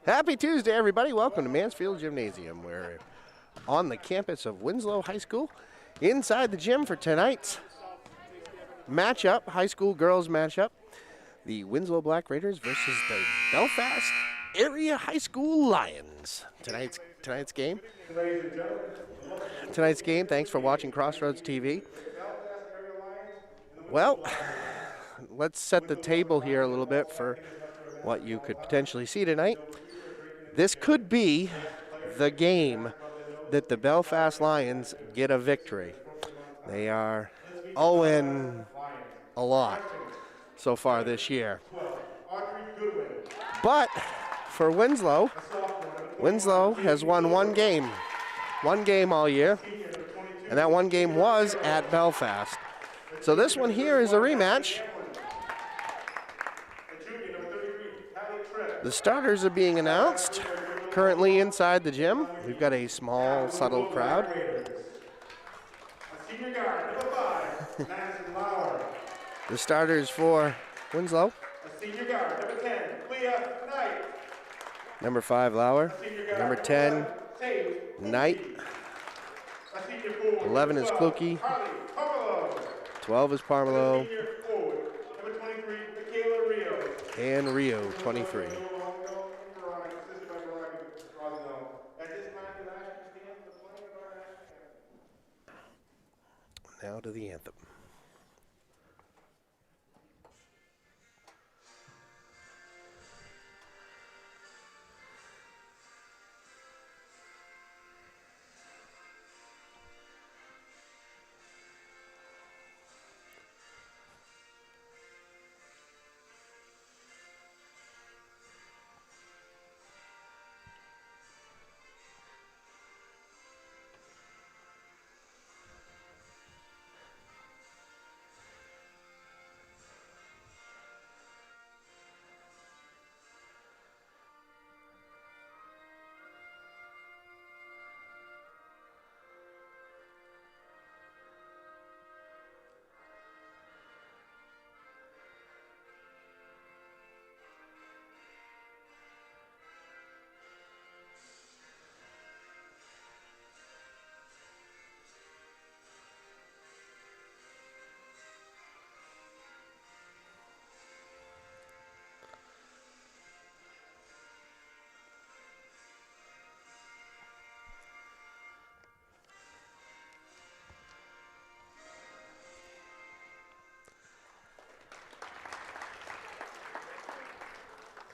Happy Tuesday, everybody. Welcome to Mansfield Gymnasium. We're on the campus of Winslow High School inside the gym for tonight's matchup, high school girls matchup. The Winslow Black Raiders versus the Belfast Area High School Lions. Tonight's game. Thanks for watching Crossroads TV. Well, let's set the table here a little bit for what you could potentially see tonight. This could be the game that the Belfast Lions get a victory. They are 0-a lot so far this year. But for Winslow has won one game all year, and that one game was at Belfast. So this one here is a rematch. The starters are being announced. Currently inside the gym, we've got a small, subtle crowd. The starters for Winslow. Number 5, Lauer. Number 10, Knight. 11 is Kluke. 12 is Parmelo. And Rio, 23. Now to the anthem.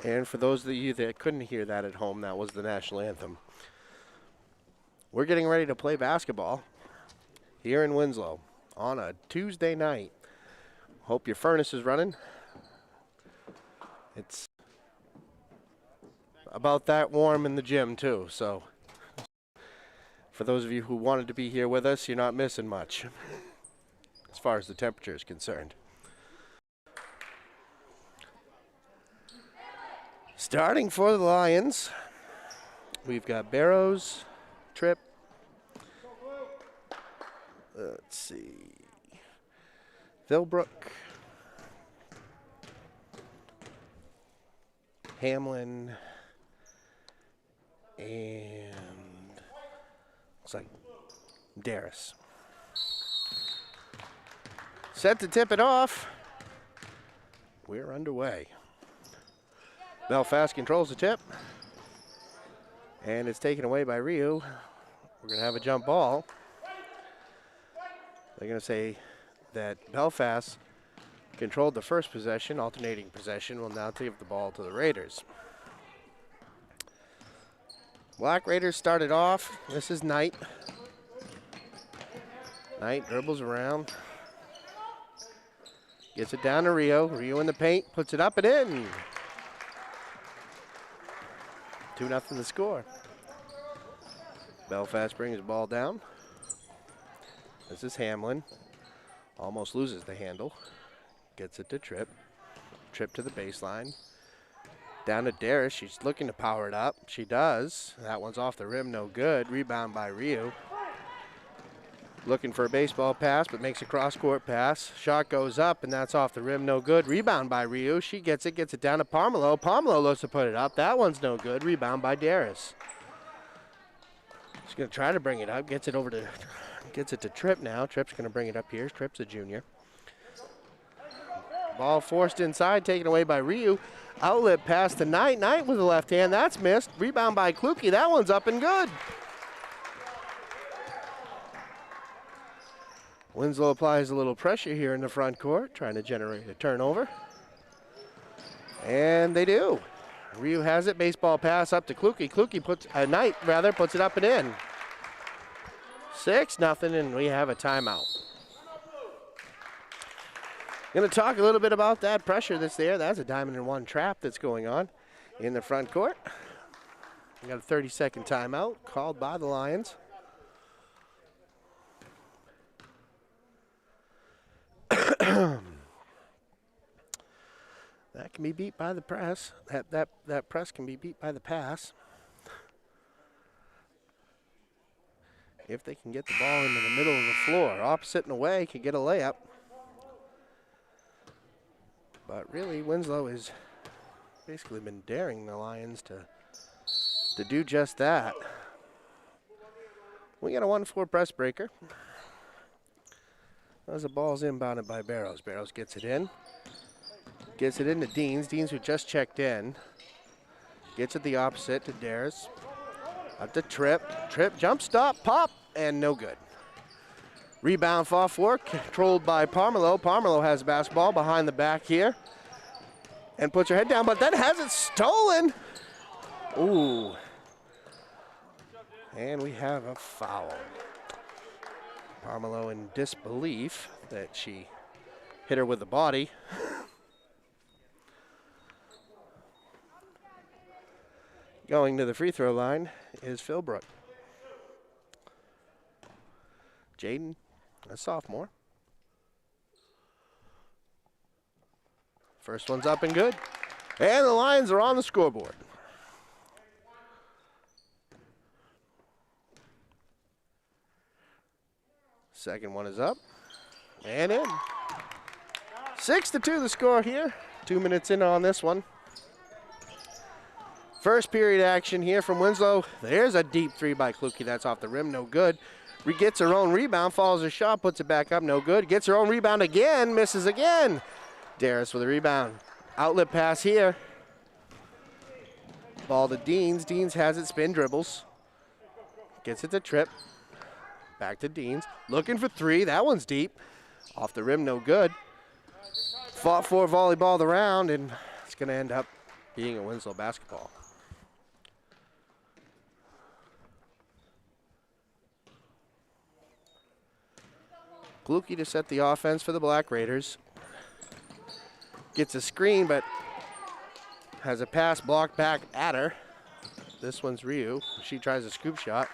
And for those of you that couldn't hear that at home, that was the national anthem. We're getting ready to play basketball here in Winslow on a Tuesday night. Hope your furnace is running. It's about that warm in the gym too, so for those of you who wanted to be here with us, you're not missing much as far as the temperature is concerned. Starting for the Lions, we've got Barrows, Tripp, let's see, Philbrook, Hamlin, and looks like Darris. Set to tip it off. We're underway. Belfast controls the tip, and it's taken away by Rio. We're going to have a jump ball. They're going to say that Belfast controlled the first possession, alternating possession, will now give the ball to the Raiders. Black Raiders started off. This is Knight. Knight dribbles around. Gets it down to Rio. Rio in the paint, puts it up and in. 2-0 the score. Belfast brings the ball down. This is Hamlin. Almost loses the handle. Gets it to Tripp. Tripp to the baseline. Down to Darris. She's looking to power it up. She does. That one's off the rim, no good. Rebound by Rio. Looking for a baseball pass, but makes a cross-court pass. Shot goes up, and that's off the rim, no good. Rebound by Ryu. She gets it down to Parmelo. Parmelo looks to put it up. That one's no good. Rebound by Darris. She's going to try to bring it up. Gets it to Tripp now. Tripp's going to bring it up here. Tripp's a junior. Ball forced inside, taken away by Ryu. Outlet pass to Knight. Knight with the left hand. That's missed. Rebound by Kluke. That one's up and good. Winslow applies a little pressure here in the front court, trying to generate a turnover. And they do. Ryu has it. Baseball pass up to Kluke. Kluke Knight puts it up and in. 6-0, and we have a timeout. Going to talk a little bit about that pressure that's there. That's a diamond and one trap that's going on in the front court. We got a 30-second timeout called by the Lions. That can be beat by the press. That press can be beat by the pass. If they can get the ball into the middle of the floor. Opposite and away can get a layup. But really, Winslow has basically been daring the Lions to do just that. We got a 1-4 press breaker. As the ball's inbounded by Barrows. Barrows gets it in. Gets it into Deans. Deans, who just checked in. Gets it the opposite to Dares. Up to Tripp. Tripp, jump stop, pop, and no good. Rebound fall forward, controlled by Parmelo. Parmelo has the basketball behind the back here. And puts her head down, but then has it stolen. Ooh. And we have a foul. Parmelo in disbelief that she hit her with the body. Going to the free throw line is Philbrook. Jaden, a sophomore. First one's up and good. And the Lions are on the scoreboard. Second one is up and in. 6-2 the score here. 2 minutes in on this one. First period action here from Winslow. There's a deep three by Kluke. That's off the rim, no good. Gets her own rebound, follows her shot, puts it back up, no good. Gets her own rebound again, misses again. Darris with a rebound. Outlet pass here. Ball to Deans. Deans has it, spin dribbles. Gets it to Tripp. Back to Deans. Looking for three. That one's deep. Off the rim, no good. Fought for, volleyball the round, and it's going to end up being a Winslow basketball. Kluke to set the offense for the Black Raiders. Gets a screen, but has a pass blocked back at her. This one's Ryu. She tries a scoop shot.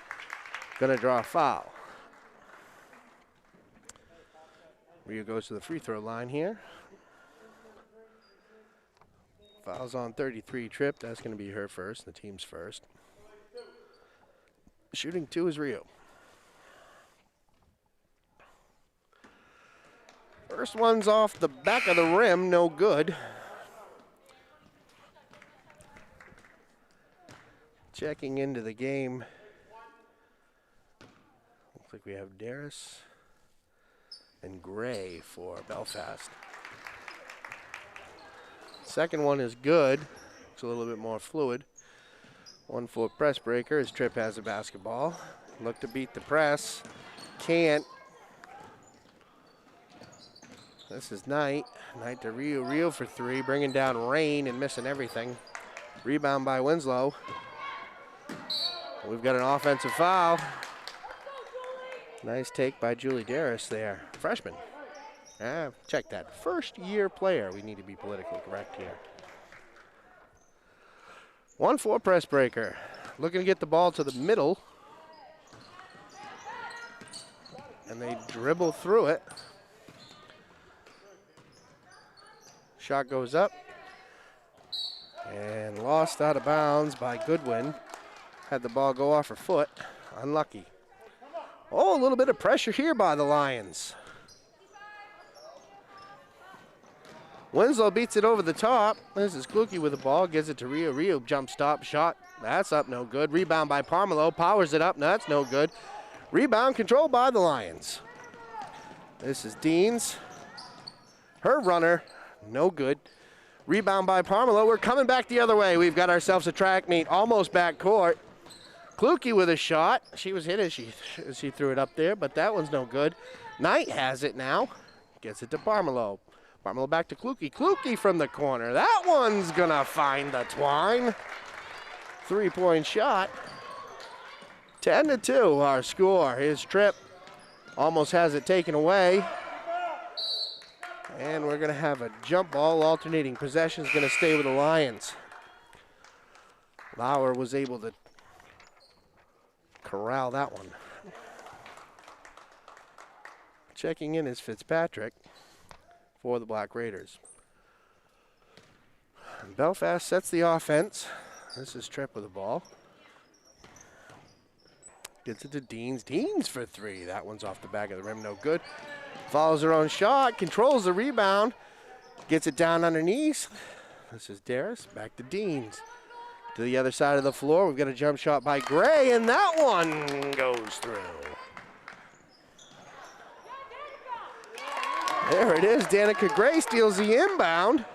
Gonna draw a foul. Ryu goes to the free throw line here. Foul's on 33, Tripp. That's gonna be her first, the team's first. Shooting two is Ryu. First one's off the back of the rim, no good. Checking into the game. Looks like we have Darris and Gray for Belfast. Second one is good. It's a little bit more fluid. 1-4 press breaker as Tripp has the basketball. Look to beat the press. Can't. This is Knight. Knight to Ryu. Ryu for three, bringing down Rain and missing everything. Rebound by Winslow. We've got an offensive foul. Nice take by Julie Darris there. Freshman. Check that. First-year player. We need to be politically correct here. 1-4 press breaker. Looking to get the ball to the middle. And they dribble through it. Shot goes up and lost out of bounds by Goodwin. Had the ball go off her foot. Unlucky. Oh, a little bit of pressure here by the Lions. Winslow beats it over the top. This is Kluge with the ball, gives it to Rio. Rio jump stop shot. That's up, no good. Rebound by Parmelo, powers it up. No, that's no good. Rebound controlled by the Lions. This is Deans. Her runner, no good. Rebound by Parmelo. We're coming back the other way. We've got ourselves a track meet, almost back court. Kluge with a shot. She was hit as she threw it up there, but that one's no good. Knight has it now. Gets it to Parmelo. Parmelo back to Kluge. Kluge from the corner. That one's gonna find the twine. 3-point shot. 10-2 our score. His trip almost has it taken away. And we're gonna have a jump ball. Alternating possession's gonna stay with the Lions. Lauer was able to corral that one. Checking in is Fitzpatrick for the Black Raiders. Belfast sets the offense. This is Tripp with the ball. Gets it to Deans. Deans for three. That one's off the back of the rim, no good. Follows her own shot, controls the rebound, gets it down underneath. This is Darris, back to Deans. To the other side of the floor, we've got a jump shot by Gray, and that one goes through. There it is, Danica Gray steals the inbound.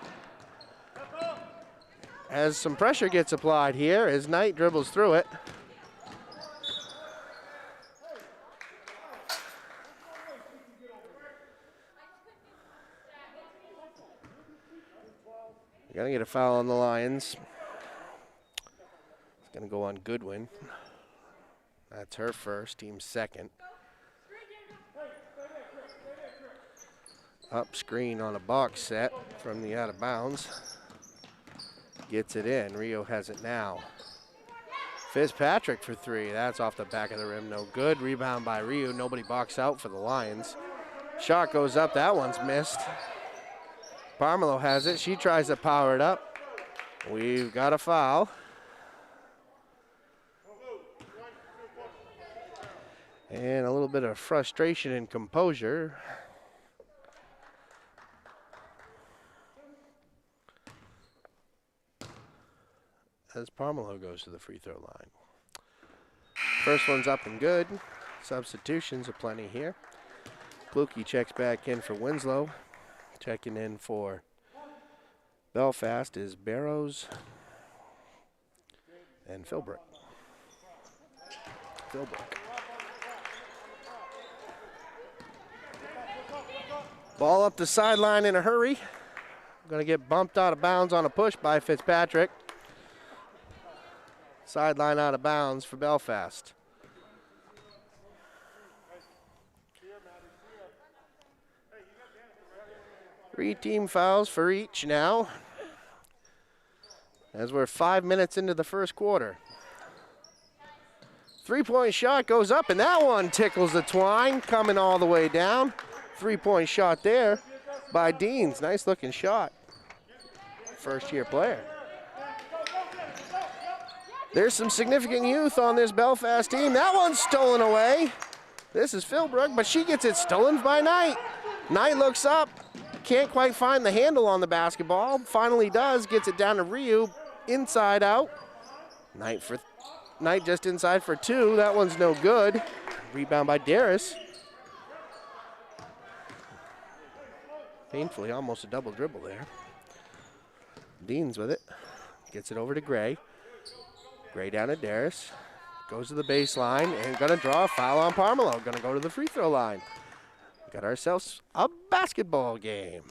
As some pressure gets applied here, as Knight dribbles through it. You're gonna get a foul on the Lions. It's gonna go on Goodwin. That's her first, team second. Up screen on a box set from the out of bounds. Gets it in, Rio has it now. Fitzpatrick for three, that's off the back of the rim, no good. Rebound by Rio, nobody box out for the Lions. Shot goes up, that one's missed. Parmelo has it, she tries to power it up. We've got a foul. And a little bit of frustration and composure. As Parmelo goes to the free throw line. First one's up and good. Substitutions aplenty here. Kluge checks back in for Winslow. Checking in for Belfast is Barrows and Philbrook. Ball up the sideline in a hurry. Going to get bumped out of bounds on a push by Fitzpatrick. Sideline out of bounds for Belfast. Three team fouls for each now, as we're 5 minutes into the first quarter. 3-point shot goes up, and that one tickles the twine, coming all the way down. 3-point shot there by Deans. Nice looking shot. First-year player. There's some significant youth on this Belfast team. That one's stolen away. This is Philbrook, but she gets it stolen by Knight. Knight looks up. Can't quite find the handle on the basketball. Finally does, gets it down to Ryu, inside out. Knight just inside for two. That one's no good. Rebound by Darris. Painfully, almost a double dribble there. Deans with it. Gets it over to Gray. Gray down to Darris. Goes to the baseline and gonna draw a foul on Parmelo. Gonna go to the free throw line. Got ourselves a basketball game.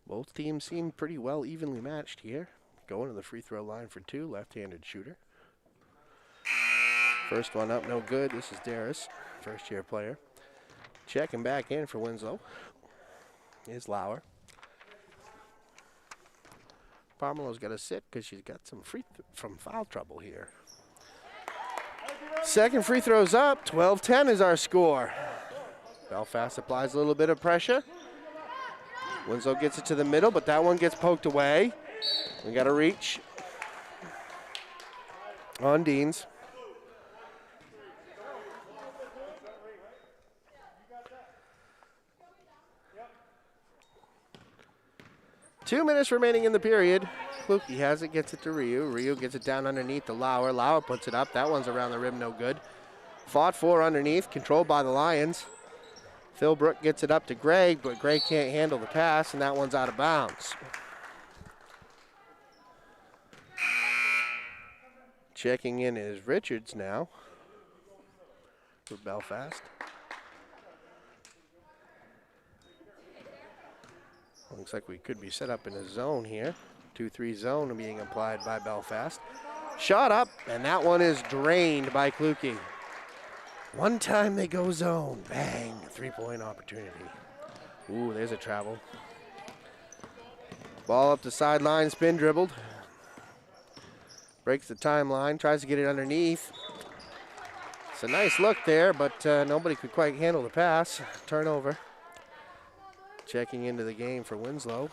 Both teams seem pretty well evenly matched here. Going to the free throw line for two, left-handed shooter. First one up, no good. This is Darris, first-year player. Checking back in for Winslow is Lauer. Parmelo's got to sit because she's got some from foul trouble here. Second free throw's up. 12-10 is our score. Belfast applies a little bit of pressure. Winslow gets it to the middle, but that one gets poked away. We got a reach on Deans. Two minutes remaining in the period. Kluge has it, gets it to Ryu. Ryu gets it down underneath to Lauer. Lauer puts it up. That one's around the rim, no good. Fought for underneath, controlled by the Lions. Philbrook gets it up to Greg, but Greg can't handle the pass, and that one's out of bounds. Checking in is Richards now for Belfast. Looks like we could be set up in a zone here. 2-3 zone being applied by Belfast. Shot up, and that one is drained by Kluge. One time they go zone, bang, 3-point opportunity. Ooh, there's a travel. Ball up the sideline, spin dribbled. Breaks the timeline, tries to get it underneath. It's a nice look there, but nobody could quite handle the pass. Turnover. Checking into the game for Winslow.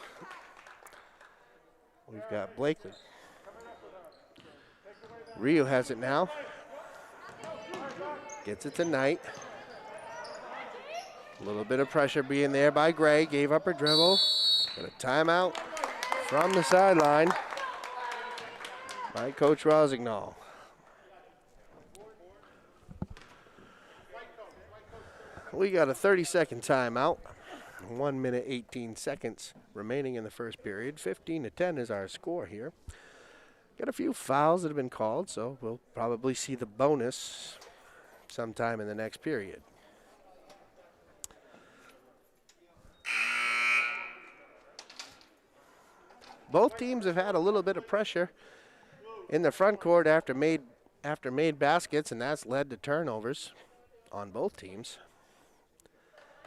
We've got Blakely. Rio has it now. Gets it to Knight. A little bit of pressure being there by Gray. Gave up her dribble. Got a timeout from the sideline by Coach Rosignol. We got a 30-second timeout. 1 minute, 18 seconds remaining in the first period. 15-10 is our score here. Got a few fouls that have been called, so we'll probably see the bonus sometime in the next period. Both teams have had a little bit of pressure in the front court after made baskets, and that's led to turnovers on both teams.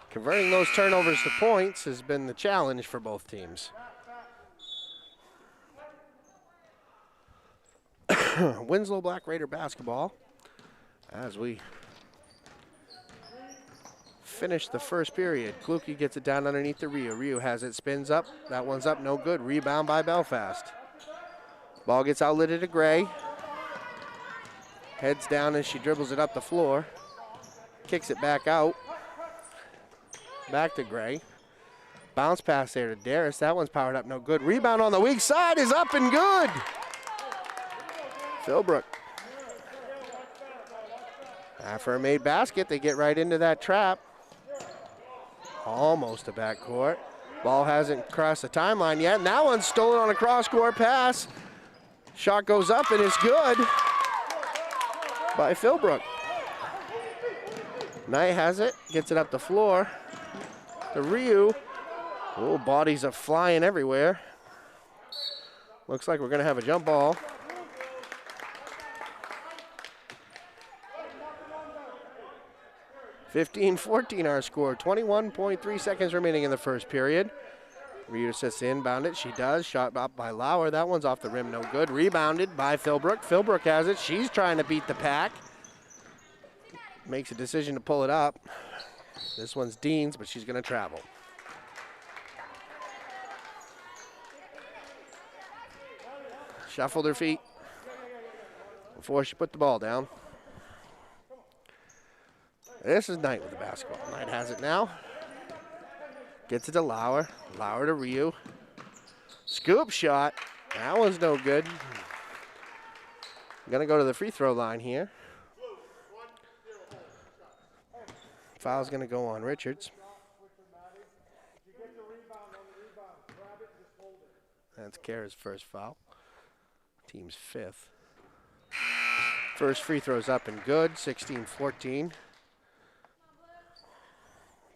Converting those turnovers to points has been the challenge for both teams. Winslow Black Raider basketball as we finish the first period. Kluge gets it down underneath the Rio. Rio has it, spins up. That one's up, no good. Rebound by Belfast. Ball gets outletted to Gray. Heads down as she dribbles it up the floor. Kicks it back out. Back to Gray. Bounce pass there to Darris. That one's powered up, no good. Rebound on the weak side is up and good. Philbrook. After a made basket, they get right into that trap. Almost a backcourt. Ball hasn't crossed the timeline yet, and that one's stolen on a cross-court pass. Shot goes up and it's good by Philbrook. Knight has it, gets it up the floor. The Ryu. Oh, bodies are flying everywhere. Looks like we're going to have a jump ball. (15-14) our score. 21.3 seconds remaining in the first period. Ryu sets to inbound it. She does. Shot up by Lauer. That one's off the rim, no good. Rebounded by Philbrook. Philbrook has it. She's trying to beat the pack. Makes a decision to pull it up. This one's Dean's, but she's going to travel. Shuffled her feet before she put the ball down. This is Knight with the basketball. Knight has it now. Gets it to Lauer. Lauer to Ryu. Scoop shot. That one's no good. Going to go to the free throw line here. Foul's going to go on Richards. That's Kara's first foul. Team's fifth. First free throw's up and good. 16-14.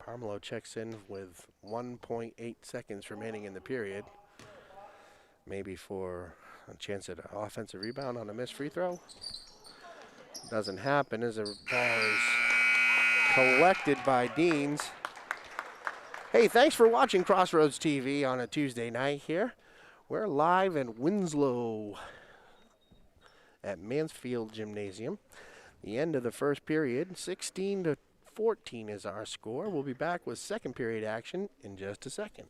Parmelo checks in with 1.8 seconds remaining in the period. Maybe for a chance at an offensive rebound on a missed free throw. Doesn't happen as the ball is collected by Deans. Hey, thanks for watching Crossroads TV on a Tuesday night here. We're live in Winslow at Mansfield Gymnasium. The end of the first period, 16-14 is our score. We'll be back with second period action in just a second.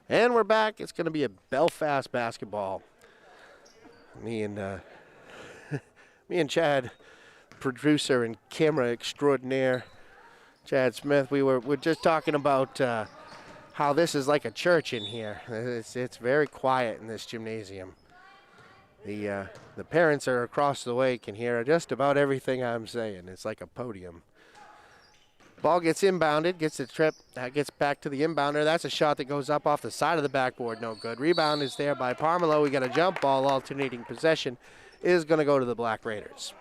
And we're back. It's going to be a Belfast basketball. Me and Chad, producer and camera extraordinaire, Chad Smith, we're just talking about how this is like a church in here. It's very quiet in this gymnasium. The parents are across the way, can hear just about everything I'm saying. It's like a podium. Ball gets inbounded, gets the trip, gets back to the inbounder. That's a shot that goes up off the side of the backboard, no good. Rebound is there by Parmelo. We got a jump ball, alternating possession is going to go to the Black Raiders.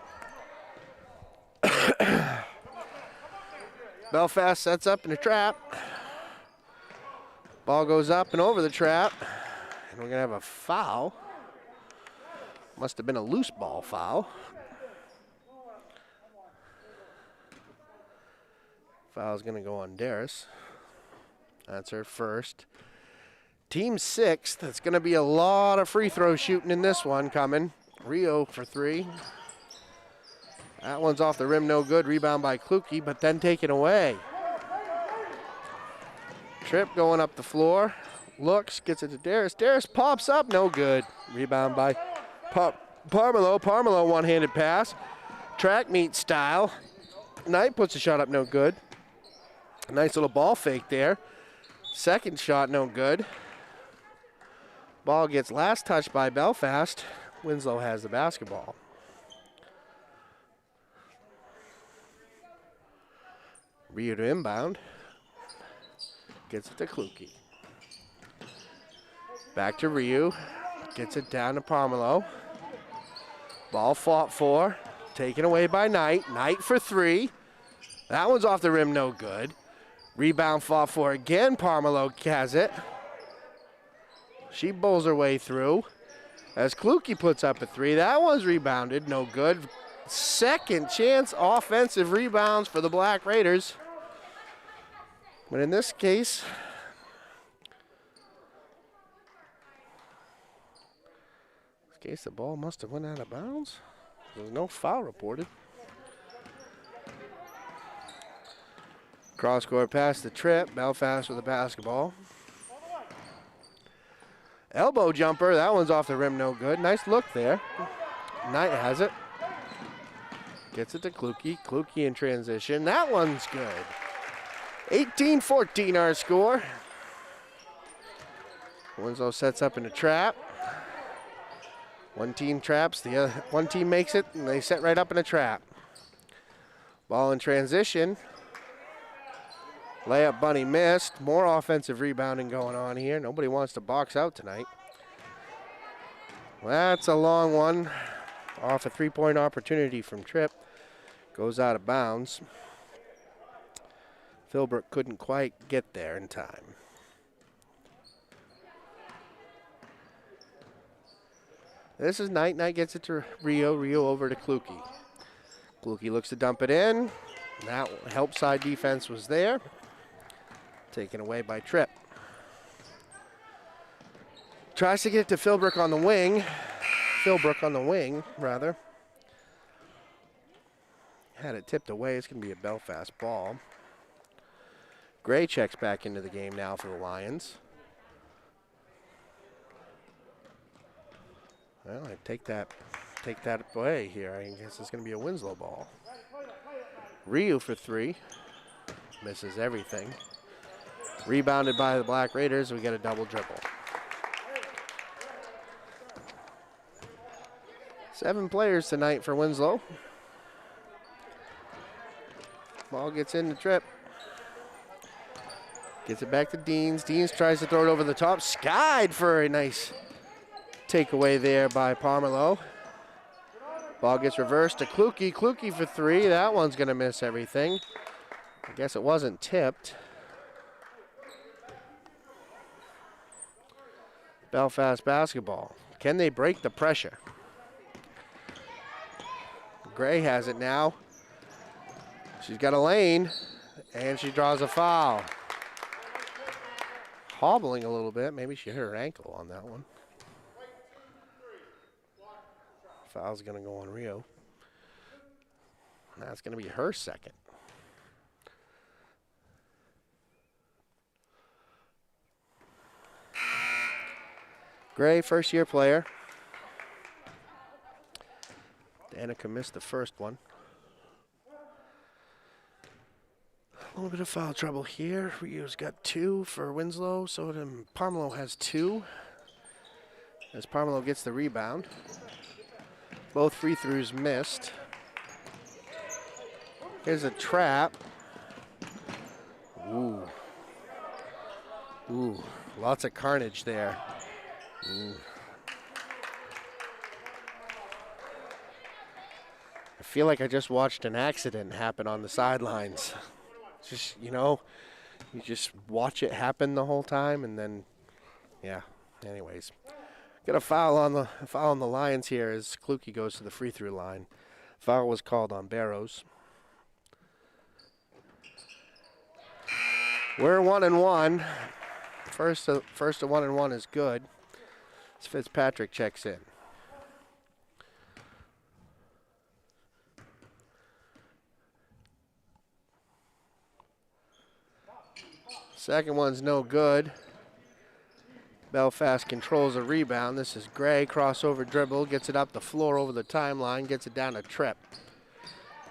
Belfast sets up in a trap. Ball goes up and over the trap, and we're going to have a foul. Must have been a loose ball foul. Foul's going to go on Darris. That's her first. Team sixth. That's going to be a lot of free throw shooting in this one coming. Rio for three. That one's off the rim, no good. Rebound by Kluke, but then taken away. Tripp going up the floor. Looks, gets it to Darris. Darris pops up, no good. Rebound by Parmelo. Parmelo one-handed pass. Track meet style. Knight puts a shot up, no good. A nice little ball fake there. Second shot, no good. Ball gets last touched by Belfast. Winslow has the basketball. Rio to inbound. Gets it to Kluke. Back to Rio. Gets it down to Parmelo. Ball fought for. Taken away by Knight. Knight for three. That one's off the rim, no good. Rebound fought for again. Parmelo has it. She bowls her way through. As Kluke puts up a three. That one's rebounded, no good. Second chance offensive rebounds for the Black Raiders. But in this case, the ball must have went out of bounds. There's no foul reported. Cross-court pass the Tripp. Belfast with the basketball. Elbow jumper. That one's off the rim, no good. Nice look there. Knight has it. Gets it to Kluke. Kluke in transition. That one's good. 18-14 our score. Winslow sets up in a trap. One team traps, the other one team makes it, and they set right up in a trap. Ball in transition. Layup bunny missed. More offensive rebounding going on here. Nobody wants to box out tonight. That's a long one. Off a three-point opportunity from Tripp. Goes out of bounds. Philbrook couldn't quite get there in time. This is Knight. Knight gets it to Rio. Rio over to Kluke. Kluke looks to dump it in. That help side defense was there. Taken away by Tripp. Tries to get it to Philbrook on the wing. Philbrook on the wing, rather. Had it tipped away. It's going to be a Belfast ball. Gray checks back into the game now for the Lions. Well, I take that away here. I guess it's going to be a Winslow ball. Ryu for three. Misses everything. Rebounded by the Black Raiders. We get a double dribble. 7 players tonight for Winslow. Ball gets in the Tripp. Gets it back to Deans. Deans tries to throw it over the top. Skied for a nice takeaway there by Parmelo. Ball gets reversed to Kluke. Kluke for three. That one's going to miss everything. I guess it wasn't tipped. Belfast basketball. Can they break the pressure? Gray has it now. She's got a lane, and she draws a foul. Hobbling a little bit. Maybe she hit her ankle on that one. Foul's going to go on Rio. That's going to be her second. Gray, first-year player. Danica missed the first one. A little bit of foul trouble here. Rio's got 2 for Winslow, so then Parmelo has 2. As Parmelo gets the rebound. Both free throws missed. Here's a trap. Ooh. Ooh, lots of carnage there. I feel like I just watched an accident happen on the sidelines. Just, you just watch it happen the whole time, and then, yeah. Anyways, got a foul on the Lions here as Kluge goes to the free throw line. Foul was called on Barrows. We're 1-1. First to 1-1 is good. As Fitzpatrick checks in. Second one's no good. Belfast controls a rebound. This is Gray, crossover dribble, gets it up the floor over the timeline, gets it down to Tripp.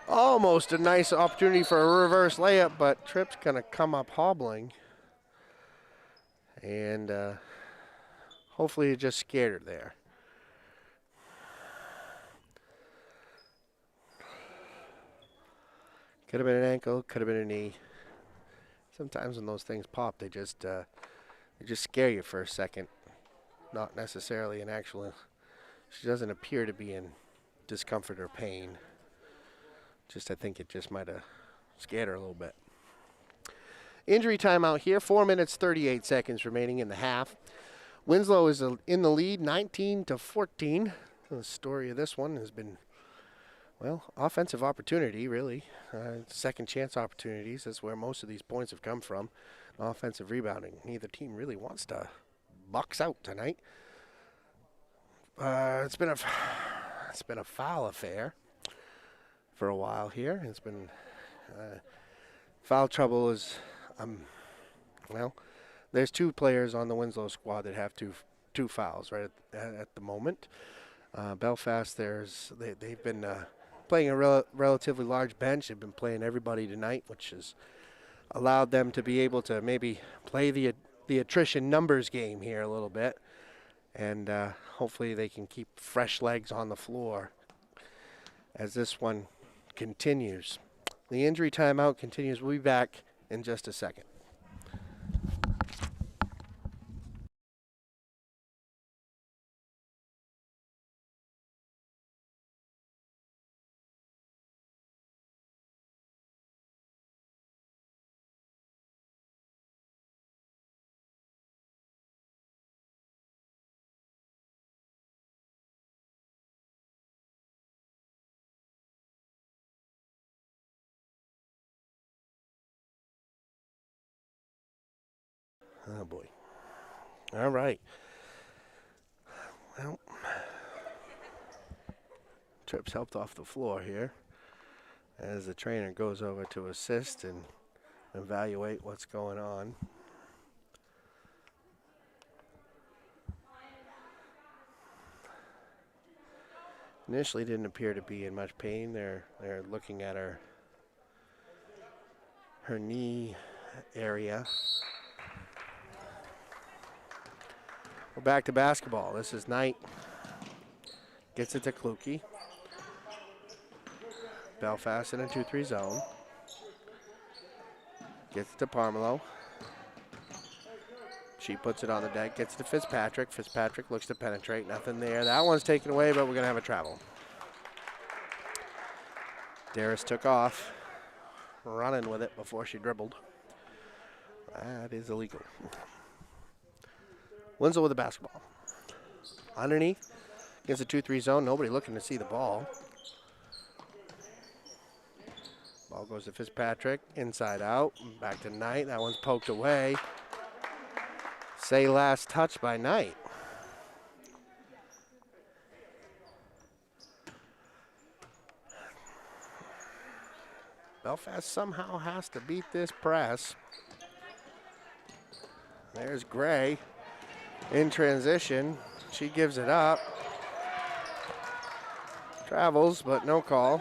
Almost a nice opportunity for a reverse layup, but Tripp's gonna come up hobbling. And hopefully he just scared her there. Could have been an ankle, could have been a knee. Sometimes when those things pop, they just scare you for a second. Not necessarily an actual. She doesn't appear to be in discomfort or pain. I think it just might have scared her a little bit. Injury timeout here. 4 minutes, 38 seconds remaining in the half. Winslow is in the lead, 19-14. The story of this one has been, well, offensive opportunity, really. Second chance opportunities. That's where most of these points have come from. Offensive rebounding. Neither team really wants to box out tonight. It's been a foul affair for a while here. It's been foul trouble is, well, there's 2 players on the Winslow squad that have two fouls right at the moment. Belfast, they've been playing a relatively large bench. They've been playing everybody tonight, which has allowed them to be able to maybe play the attrition numbers game here a little bit. And hopefully they can keep fresh legs on the floor as this one continues. The injury timeout continues. We'll be back in just a second. Oh, boy. All right. Well, Tripp's helped off the floor here as the trainer goes over to assist and evaluate what's going on. Initially didn't appear to be in much pain. They're looking at her knee area. We're back to basketball. This is Knight. Gets it to Kluge. Belfast in a 2-3 zone. Gets it to Parmelo. She puts it on the deck. Gets it to Fitzpatrick. Fitzpatrick looks to penetrate. Nothing there. That one's taken away, but we're going to have a travel. Darris took off, running with it before she dribbled. That is illegal. Winslow with the basketball. Underneath. Gets a 2-3 zone. Nobody looking to see the ball. Ball goes to Fitzpatrick. Inside out. Back to Knight. That one's poked away. Say last touch by Knight. Belfast somehow has to beat this press. There's Gray in transition. She gives it up. Travels, but no call.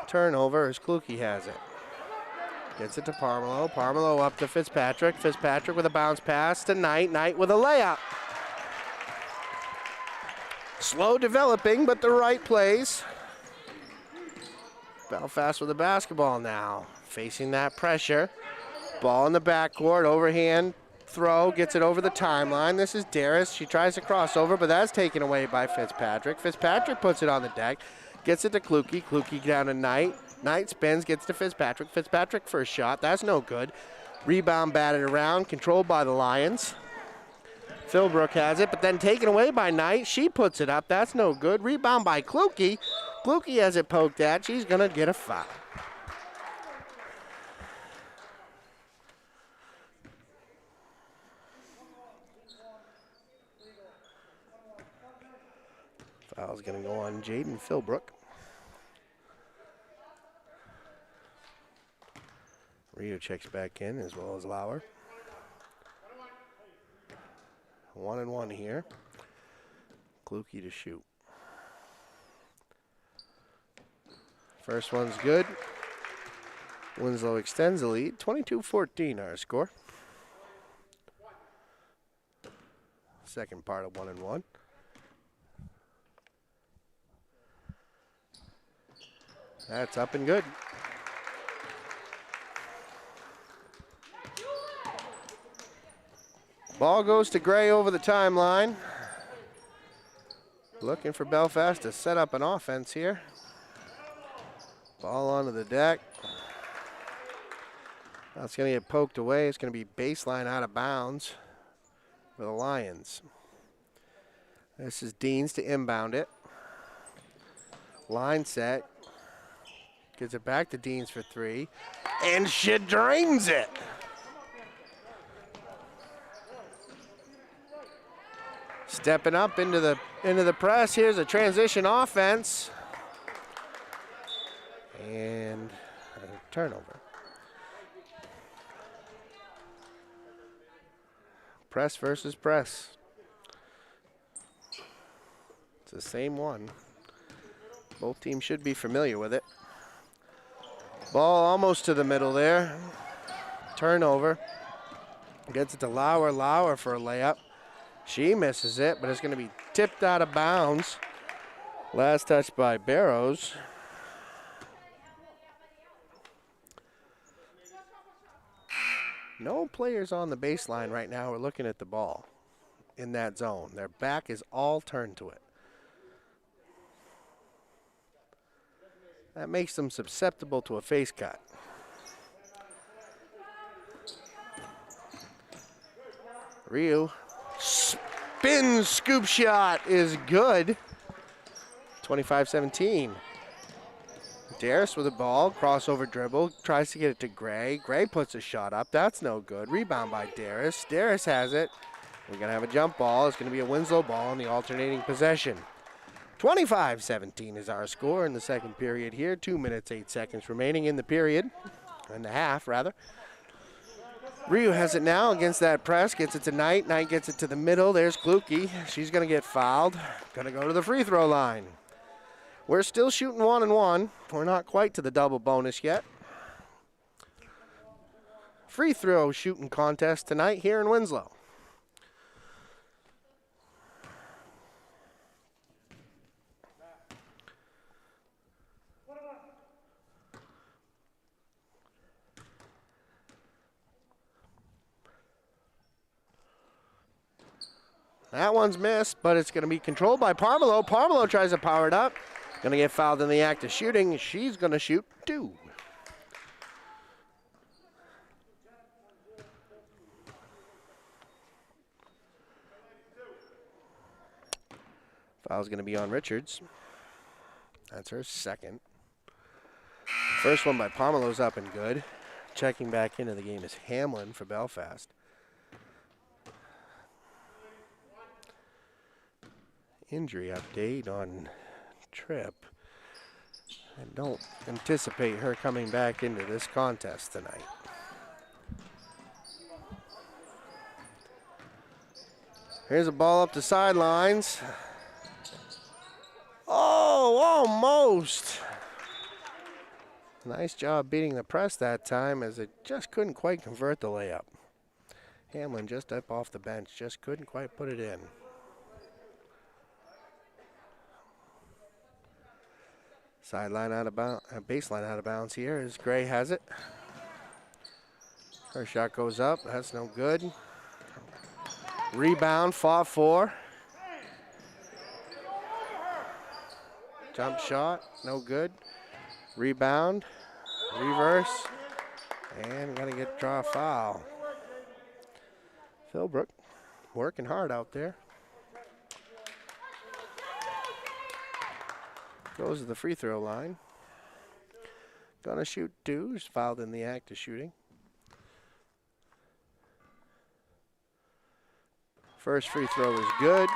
Turnover as Kluge has it. Gets it to Parmelo. Parmelo up to Fitzpatrick. Fitzpatrick with a bounce pass to Knight. Knight with a layup. Slow developing, but the right plays. Belfast with the basketball now. Facing that pressure. Ball in the backcourt. Overhand throw. Gets it over the timeline. This is Darris. She tries to cross over, but that's taken away by Fitzpatrick. Fitzpatrick puts it on the deck. Gets it to Kluge. Kluge down to Knight. Knight spins, gets to Fitzpatrick. Fitzpatrick for a shot. That's no good. Rebound batted around, controlled by the Lions. Philbrook has it, but then taken away by Knight. She puts it up. That's no good. Rebound by Kluge. Kluge has it poked at. She's going to get a foul. Foul's going to go on Jaden Philbrook. Rio checks back in as well as Lauer. 1-1 here. Kluge to shoot. First one's good. Winslow extends the lead. 22-14 our score. Second part of 1-1. That's up and good. Ball goes to Gray over the timeline. Looking for Belfast to set up an offense here. Ball onto the deck. That's going to get poked away. It's going to be baseline out of bounds for the Lions. This is Deans to inbound it. Line set. Gets it back to Deans for three. And she drains it. Stepping up into the press. Here's a transition offense. And a turnover. Press versus press. It's the same one. Both teams should be familiar with it. Ball almost to the middle there. Turnover. Gets it to Lauer. Lauer for a layup. She misses it, but it's going to be tipped out of bounds. Last touch by Barrows. No players on the baseline right now are looking at the ball in that zone. Their back is all turned to it. That makes them susceptible to a face cut. Ryu. Spin scoop shot is good. 25-17. Darris with the ball, crossover dribble, tries to get it to Gray. Gray puts a shot up. That's no good. Rebound by Darris. Darris has it. We're going to have a jump ball. It's going to be a Winslow ball in the alternating possession. 25-17 is our score in the second period here. 2 minutes, 8 seconds remaining in the period. In the half, rather. Ryu has it now against that press. Gets it to Knight. Knight gets it to the middle. There's Kluge. She's going to get fouled. Going to go to the free throw line. We're still shooting 1-1. We're not quite to the double bonus yet. Free throw shooting contest tonight here in Winslow. That one's missed, but it's going to be controlled by Parmelo. Parmelo tries to power it up. Going to get fouled in the act of shooting. She's going to shoot 2. Foul's going to be on Richards. That's her second. First one by Parmelo's up and good. Checking back into the game is Hamlin for Belfast. Injury update on Tripp. I don't anticipate her coming back into this contest tonight. Here's a ball up the sidelines. Oh, almost. Nice job beating the press that time as it just couldn't quite convert the layup. Hamlin just up off the bench, just couldn't quite put it in. Sideline out of bounds, baseline out of bounds here as Gray has it. Her shot goes up, that's no good. Rebound, fought for. Jump shot, no good. Rebound, reverse, and gonna draw a foul. Philbrook working hard out there. Goes to the free throw line. Gonna shoot two, is fouled in the act of shooting. First free throw is good.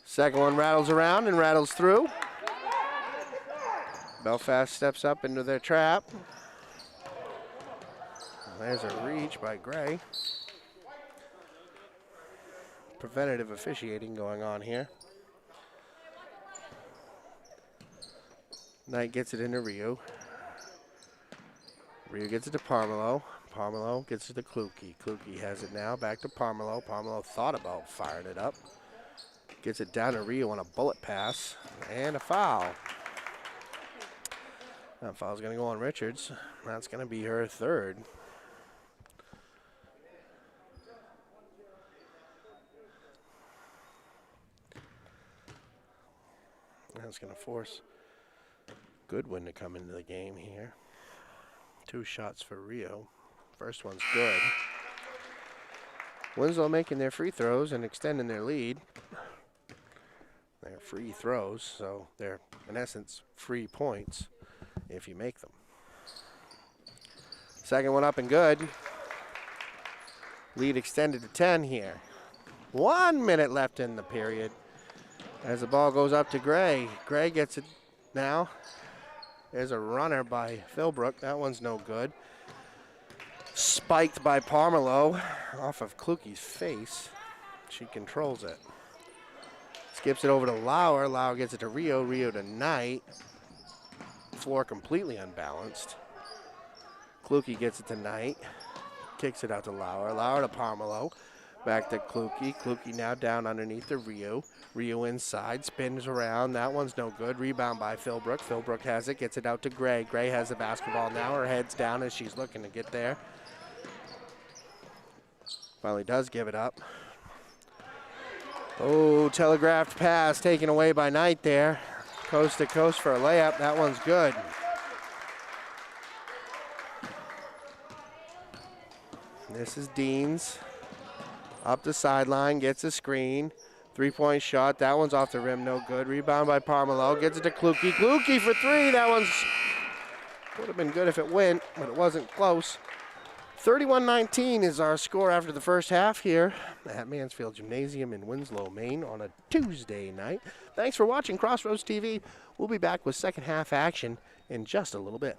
Second one rattles around and rattles through. Belfast steps up into their trap. There's a reach by Gray. Preventative officiating going on here. Knight gets it into Rio. Rio gets it to Parmelo. Parmelo gets it to Kluge. Kluge has it now, back to Parmelo. Parmelo thought about firing it up. Gets it down to Rio on a bullet pass, and a foul. That foul's gonna go on Richards. That's gonna be her third. That's gonna force Goodwin to come into the game here. 2 shots for Rio. First one's good. Winslow making their free throws and extending their lead. They're free throws, so they're in essence free points if you make them. Second one up and good. Lead extended to 10 here. 1 minute left in the period as the ball goes up to Gray. Gray gets it now. There's a runner by Philbrook. That one's no good. Spiked by Parmelo off of Kluge's face. She controls it. Skips it over to Lauer. Lauer gets it to Rio. Rio to Knight. Floor completely unbalanced. Kluge gets it to Knight. Kicks it out to Lauer. Lauer to Parmelo. Back to Kluge. Kluge now down underneath the Rio. Rio inside, spins around. That one's no good. Rebound by Philbrook. Philbrook has it, gets it out to Gray. Gray has the basketball now. Her head's down as she's looking to get there. Finally does give it up. Oh, telegraphed pass taken away by Knight there. Coast to coast for a layup. That one's good. This is Deans. Up the sideline, gets a screen. 3-point shot. That one's off the rim, no good. Rebound by Parmelo. Gets it to Kluge. Kluge for 3. That one's would have been good if it went, but it wasn't close. 31-19 is our score after the first half here at Mansfield Gymnasium in Winslow, Maine on a Tuesday night. Thanks for watching Crossroads TV. We'll be back with second half action in just a little bit.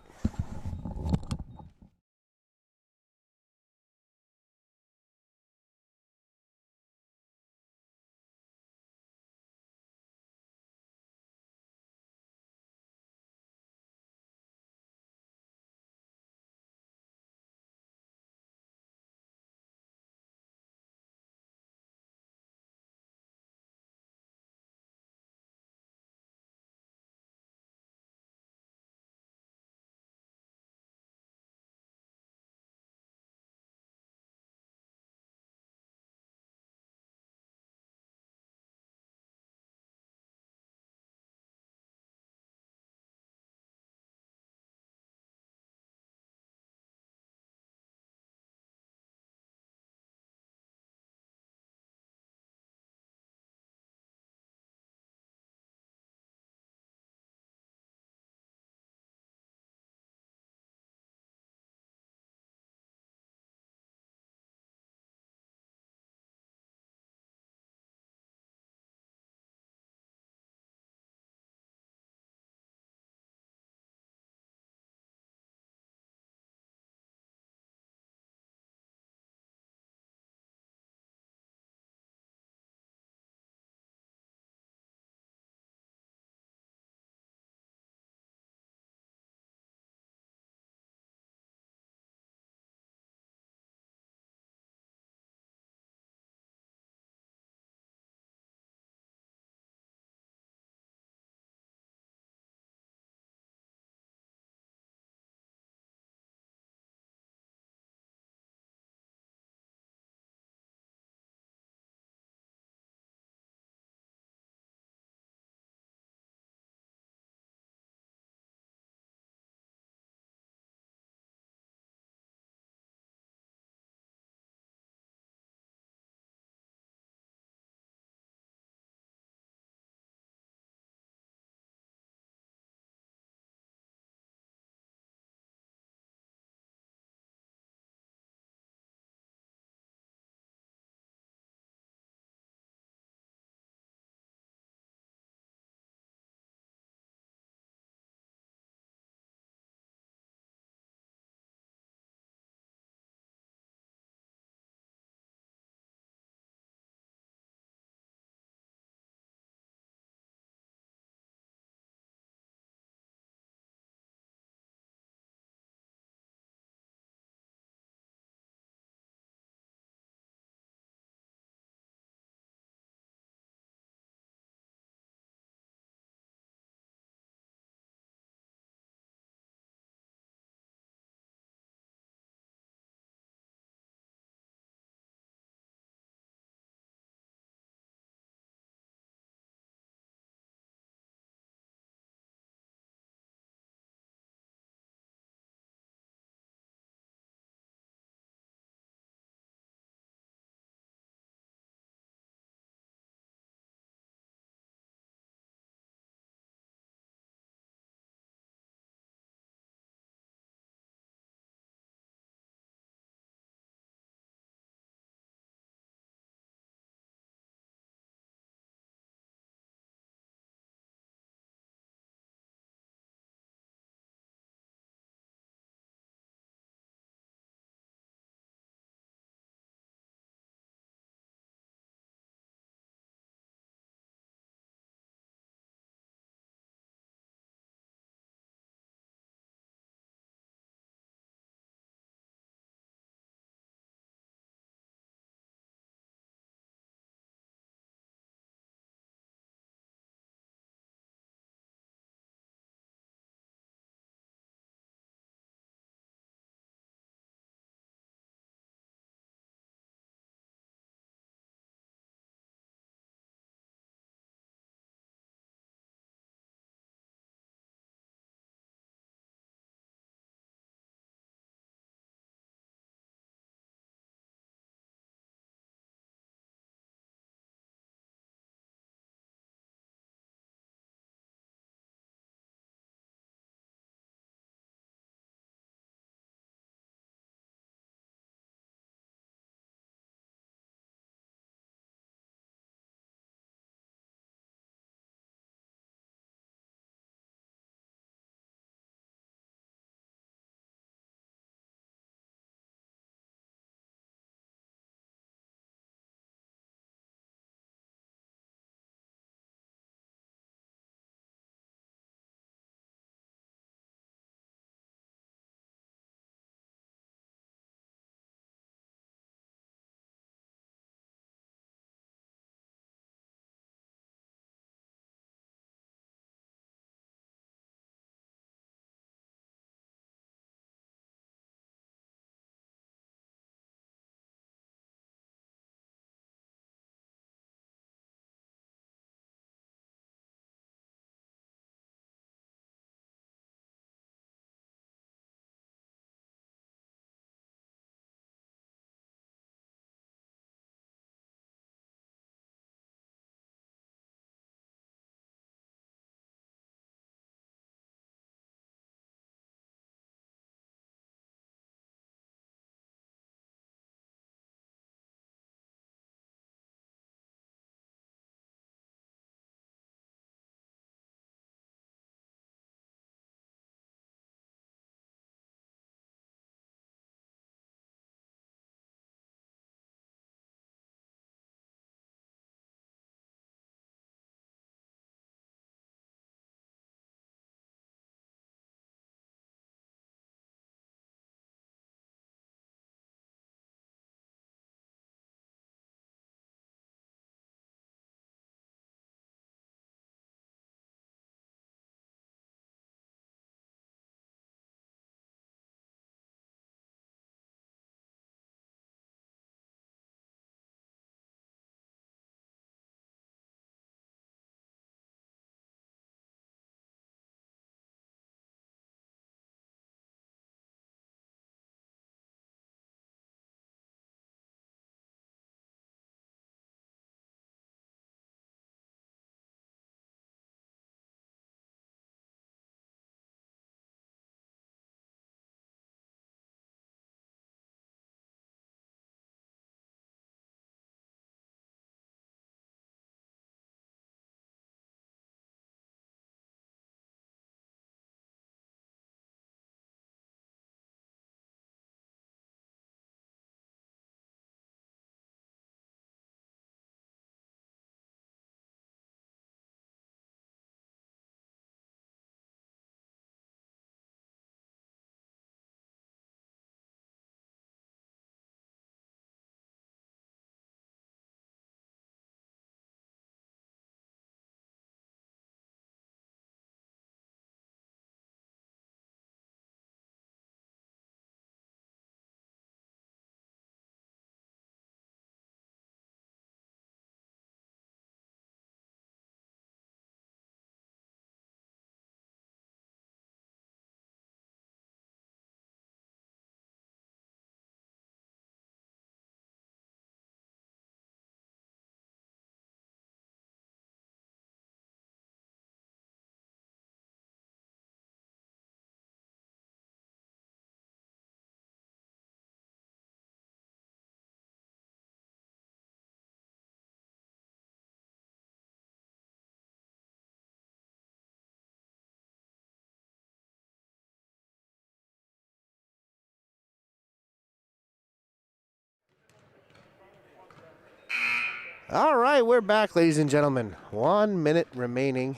All right, we're back, ladies and gentlemen. 1 minute remaining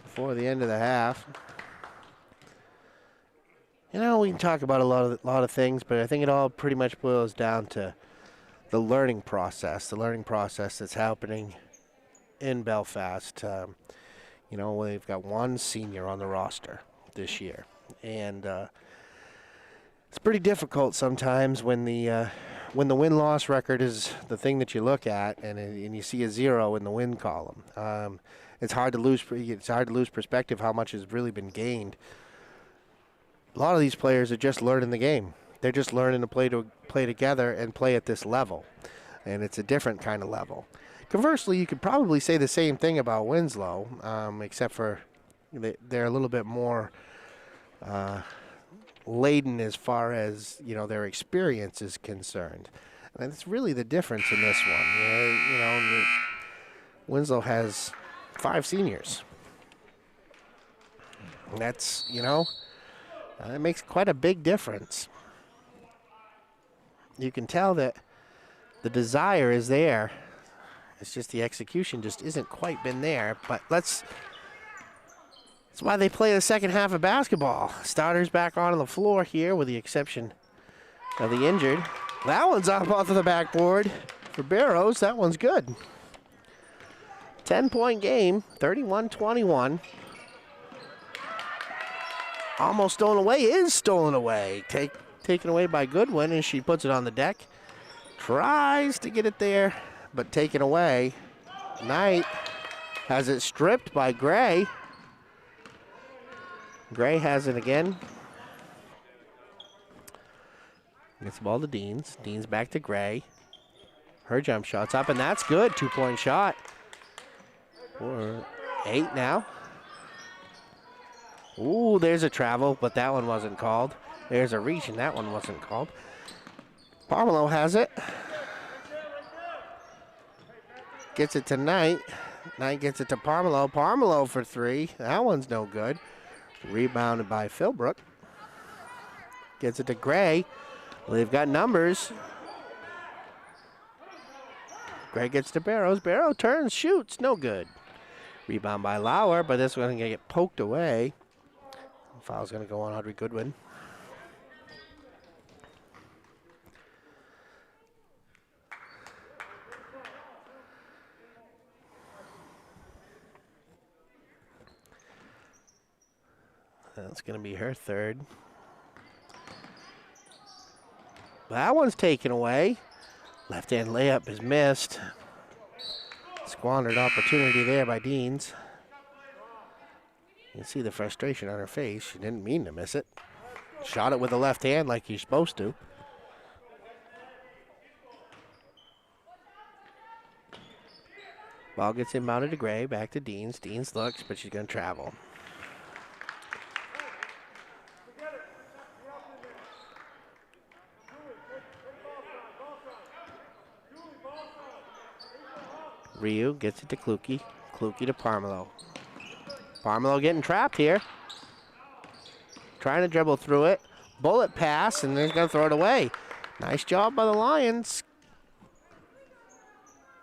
before the end of the half. You know, we can talk about a lot of things, but I think it all pretty much boils down to the learning process that's happening in Belfast. You know, we've got one senior on the roster this year, and it's pretty difficult sometimes when the win-loss record is the thing that you look at, and you see a 0 in the win column. It's hard to lose perspective how much has really been gained. A lot of these players are just learning the game. They're just learning to play together and play at this level, and it's a different kind of level. Conversely, you could probably say the same thing about Winslow, except for they're a little bit more laden as far as their experience is concerned, and that's really the difference in this one. Winslow has 5 seniors. And that's that makes quite a big difference. You can tell that the desire is there. It's just the execution just isn't quite been there. But that's why they play the second half of basketball. Starters back on the floor here with the exception of the injured. That one's off of the backboard for Barrows. That one's good. 10-point game, 31-21. Almost stolen away, is stolen away. Taken away by Goodwin, and she puts it on the deck. Tries to get it there, but taken away. Knight has it stripped by Gray. Gray has it again. Gets the ball to Deans. Deans back to Gray. Her jump shot's up, and that's good. 2-point shot. For 8 now. Ooh, there's a travel, but that one wasn't called. There's a reach, and that one wasn't called. Parmelo has it. Gets it to Knight. Knight gets it to Parmelo. Parmelo for 3. That one's no good. Rebounded by Philbrook. Gets it to Gray. Well, they've got numbers. Gray gets to Barrows. Barrow turns, shoots. No good. Rebound by Lauer, but this one's going to get poked away. Foul's going to go on Audrey Goodwin. That's going to be her third. That one's taken away. Left-hand layup is missed. Squandered opportunity there by Deans. You can see the frustration on her face. She didn't mean to miss it. Shot it with the left hand like you're supposed to. Ball gets inbounded to Gray. Back to Deans. Deans looks, but she's going to travel. Ryu gets it to Kluke. Kluke to Parmelo. Parmelo getting trapped here. Trying to dribble through it. Bullet pass, and they're going to throw it away. Nice job by the Lions.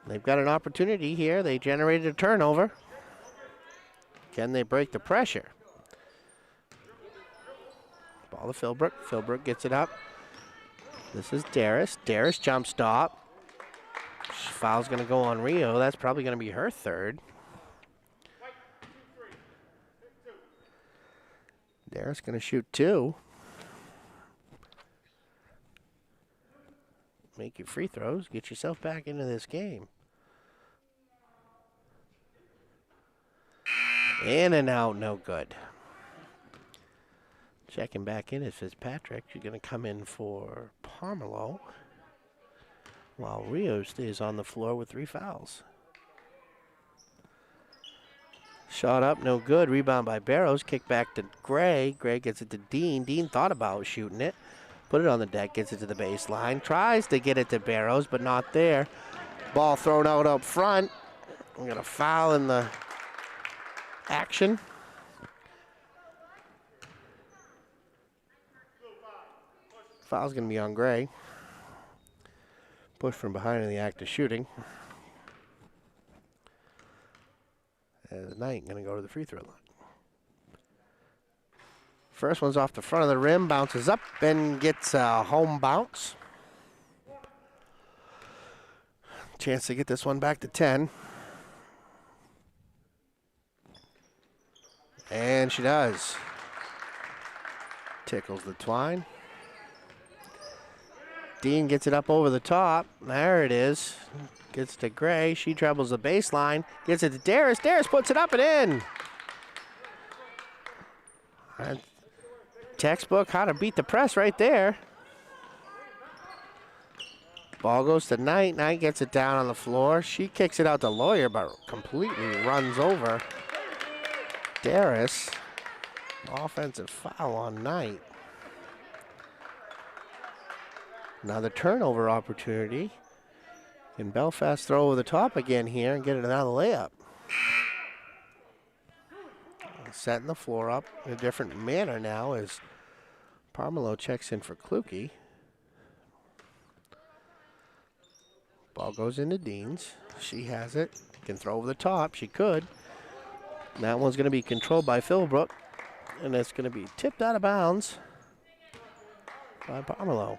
They've got an opportunity here. They generated a turnover. Can they break the pressure? Ball to Philbrook. Philbrook gets it up. This is Darris. Darris jump stop. Foul's going to go on Rio. That's probably going to be her third. Darris going to shoot 2. Make your free throws. Get yourself back into this game. In and out, no good. Checking back in is Fitzpatrick. She's going to come in for Parmelo, while Rio stays on the floor with 3 fouls. Shot up, no good. Rebound by Barrows. Kick back to Gray. Gray gets it to Dean. Dean thought about shooting it. Put it on the deck, gets it to the baseline. Tries to get it to Barrows, but not there. Ball thrown out up front. We're going to foul in the action. Foul's going to be on Gray. Push from behind in the act of shooting. As Knight going to go to the free throw line. First one's off the front of the rim, bounces up and gets a home bounce. Chance to get this one back to 10. And she does. Tickles the twine. Dean gets it up over the top. There it is. Gets to Gray. She trebles the baseline. Gets it to Darris. Darris puts it up and in. Textbook how to beat the press right there. Ball goes to Knight. Knight gets it down on the floor. She kicks it out to Lawyer, but completely runs over Darris. Offensive foul on Knight. Another turnover opportunity. Can Belfast throw over the top again here and get another layup? Setting the floor up in a different manner now as Parmelo checks in for Kluke. Ball goes into Deans. She has it. Can throw over the top. She could. And that one's going to be controlled by Philbrook. And it's going to be tipped out of bounds by Parmelo.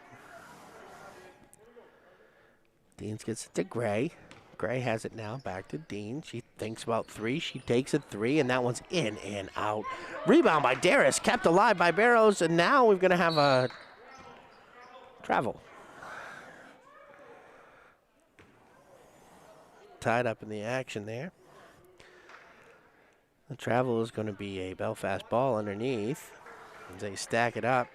Deans gets it to Gray. Gray has it now, back to Dean. She thinks about three. She takes a three, and that one's in and out. Rebound by Darris, kept alive by Barrows, and now we're going to have a travel. Tied up in the action there. The travel is going to be a Belfast ball underneath. As they stack it up.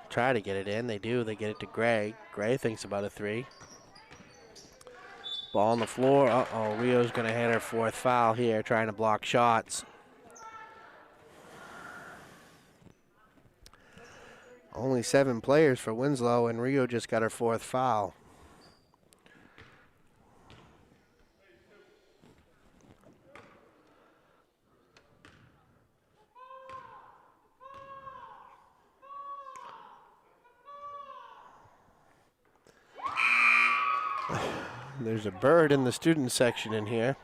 Try to get it in. They do. They get it to Gray. Gray thinks about a three. Ball on the floor. Uh-oh, Rio's going to hit her fourth foul here, trying to block shots. Only 7 players for Winslow, and Rio just got her fourth foul. There's a bird in the student section in here.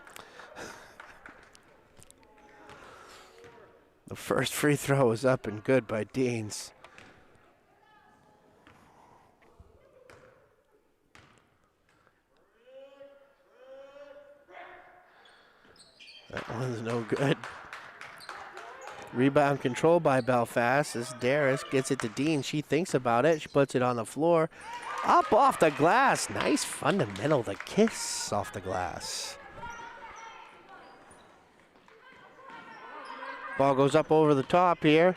The first free throw is up and good by Deans. That one's no good. Rebound control by Belfast as Darris gets it to Dean. She thinks about it. She puts it on the floor. Up off the glass. Nice fundamental. The kiss off the glass. Ball goes up over the top here.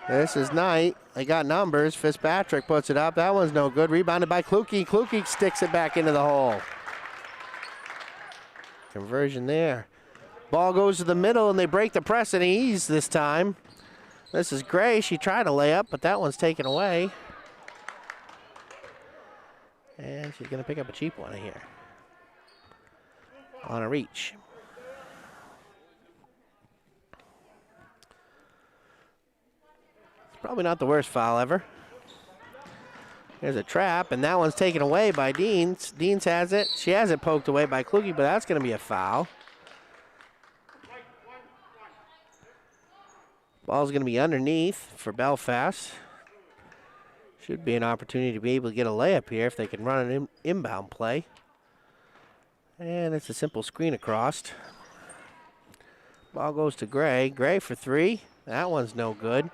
This is Knight. They got numbers. Fitzpatrick puts it up. That one's no good. Rebounded by Kluke. Kluke sticks it back into the hole. Conversion there. Ball goes to the middle, and they break the press and ease this time. This is Gray. She tried to lay up, but that one's taken away. And she's going to pick up a cheap one here. On a reach. It's probably not the worst foul ever. There's a trap, and that one's taken away by Deans. Deans has it. She has it poked away by Kluge, but that's going to be a foul. Ball's going to be underneath for Belfast. Should be an opportunity to be able to get a layup here if they can run an inbound play. And it's a simple screen across. Ball goes to Gray. Gray for three. That one's no good.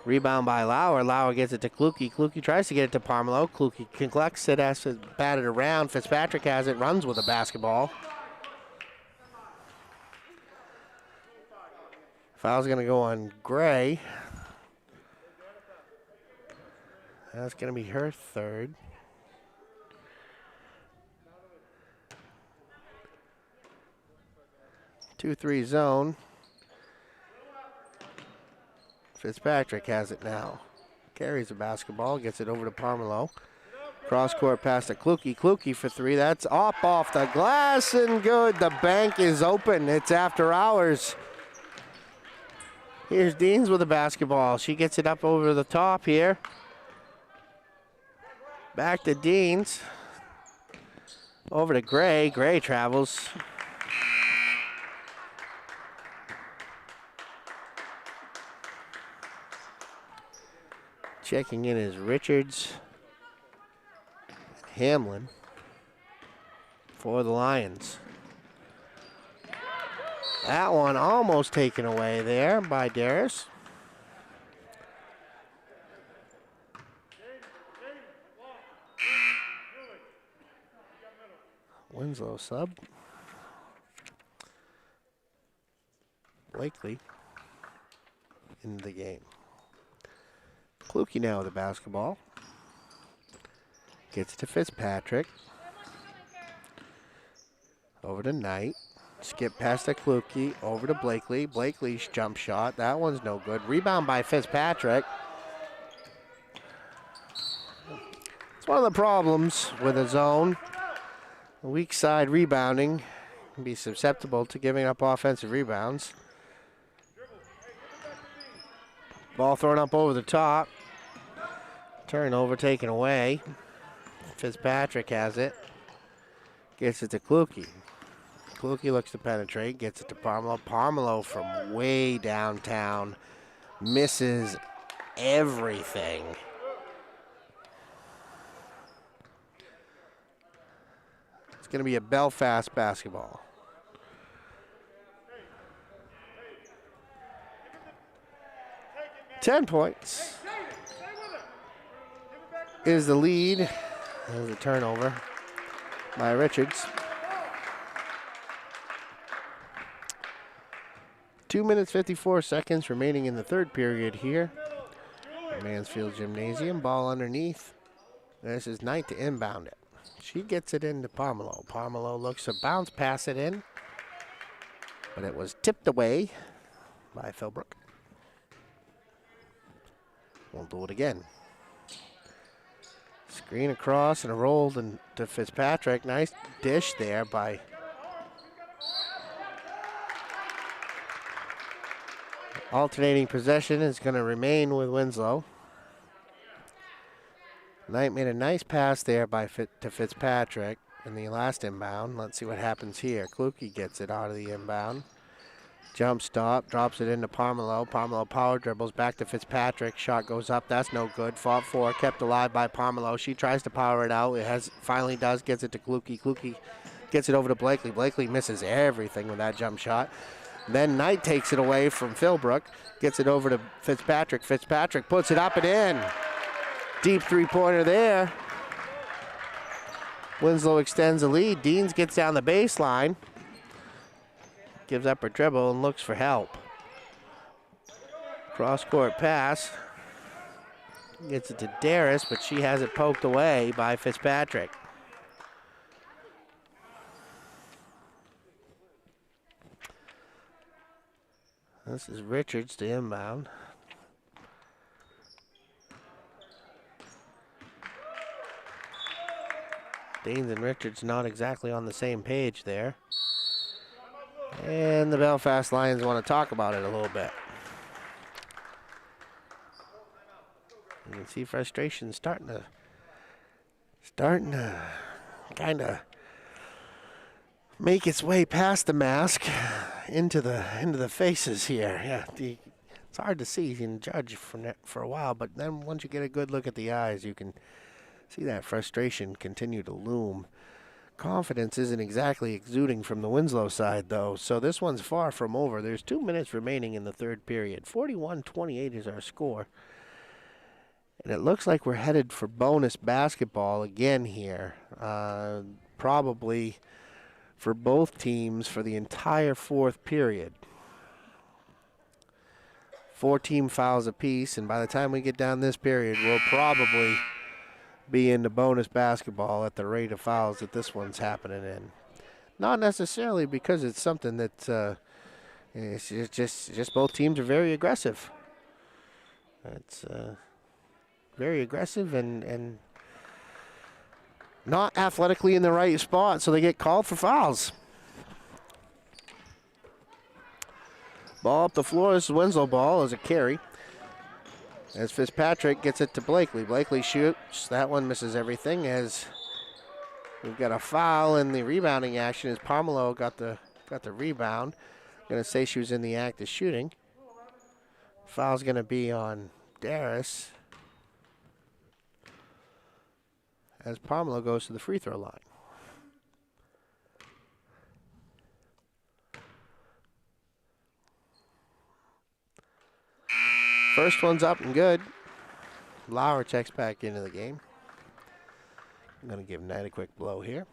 Rebound by Lauer. Lauer gets it to Kluke. Kluke tries to get it to Parmelo. Kluke collects it, has to bat it around. Fitzpatrick has it, runs with a basketball. Foul's going to go on Gray. That's going to be her third. Two-three zone. Fitzpatrick has it now. Carries the basketball, gets it over to Parmelo. Cross-court pass to Kluke. Kluke for three. That's off the glass and good. The bank is open. It's after hours. Here's Deans with the basketball. She gets it up over the top here. Back to Deans. Over to Gray. Gray travels. Checking in is Richards, Hamlin for the Lions. That one almost taken away there by Darris. Winslow sub. Blakely in the game. Kluke now with the basketball. Gets to Fitzpatrick. Over to Knight. Skip past to Kluke. Over to Blakely. Blakely's jump shot. That one's no good. Rebound by Fitzpatrick. It's one of the problems with a zone. A weak side rebounding can be susceptible to giving up offensive rebounds. Ball thrown up over the top. Turnover taken away. Fitzpatrick has it. Gets it to Kluke. Kluke looks to penetrate. Gets it to Parmelo. Parmelo from way downtown. Misses everything. It's going to be a Belfast basketball. $10 points is the lead. There's a turnover by Richards. 2 minutes, 54 seconds remaining in the third period here. Mansfield Gymnasium, ball underneath. This is Knight to inbound it. She gets it into Parmelo. Parmelo looks to bounce, pass it in. But it was tipped away by Philbrook. Won't do it again. Screen across and a roll to Fitzpatrick. Nice dish there by alternating possession is going to remain with Winslow. Knight made a nice pass there to Fitzpatrick in the last inbound. Let's see what happens here. Kluke gets it out of the inbound. Jump stop, drops it into Parmelo. Parmelo power dribbles back to Fitzpatrick. Shot goes up, that's no good. Fought for, kept alive by Parmelo. She tries to power it out. Finally does, gets it to Kluke. Kluke gets it over to Blakely. Blakely misses everything with that jump shot. Then Knight takes it away from Philbrook. Gets it over to Fitzpatrick. Fitzpatrick puts it up and in. Deep three-pointer there. Winslow extends the lead. Deans gets down the baseline. Gives up her dribble and looks for help. Cross-court pass. Gets it to Darris, but she has it poked away by Fitzpatrick. This is Richards to inbound. Deans and Richards not exactly on the same page there. And the Belfast Lions want to talk about it a little bit. You can see frustration starting to kind of make its way past the mask into the faces here. Yeah, it's hard to see. You can judge for a while, but then once you get a good look at the eyes, you can see that frustration continue to loom. Confidence isn't exactly exuding from the Winslow side, though, so this one's far from over. There's 2 minutes remaining in the third period. 41-28 is our score. And it looks like we're headed for bonus basketball again here. Probably for both teams for the entire fourth period. 4 team fouls apiece, and by the time we get down this period, we'll probably be into bonus basketball at the rate of fouls that this one's happening in. Not necessarily because it's something that it's just both teams are very aggressive. It's very aggressive and not athletically in the right spot, so they get called for fouls. Ball up the floor. This is Winslow ball as a carry. As Fitzpatrick gets it to Blakely. Blakely shoots. That one misses everything as we've got a foul in the rebounding action as Parmelo got the rebound. Going to say she was in the act of shooting. Foul's going to be on Darris. as Parmelo goes to the free throw line. First one's up and good. Lauer checks back into the game. I'm going to give Knight a quick blow here.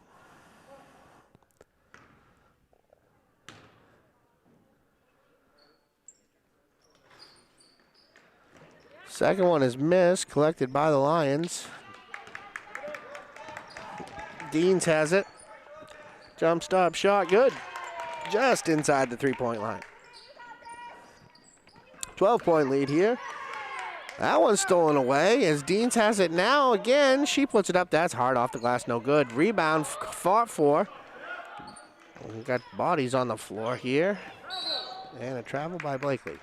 Second one is missed, collected by the Lions. Deans has it. Jump stop shot, good. Just inside the three-point line. 12-point lead here. That one's stolen away as Deans has it now again. She puts it up. That's hard off the glass, no good. Rebound fought for. We've got bodies on the floor here. And a travel by Blakely.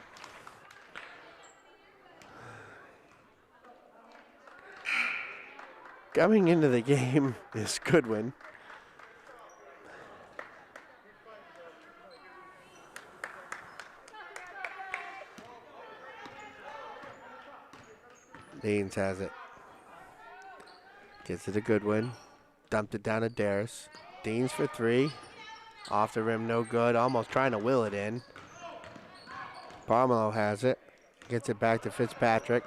Coming into the game is Goodwin. Deans has it. Gets it to Goodwin. Dumped it down to Darris. Deans for three. Off the rim, no good. Almost trying to will it in. Parmelo has it. Gets it back to Fitzpatrick.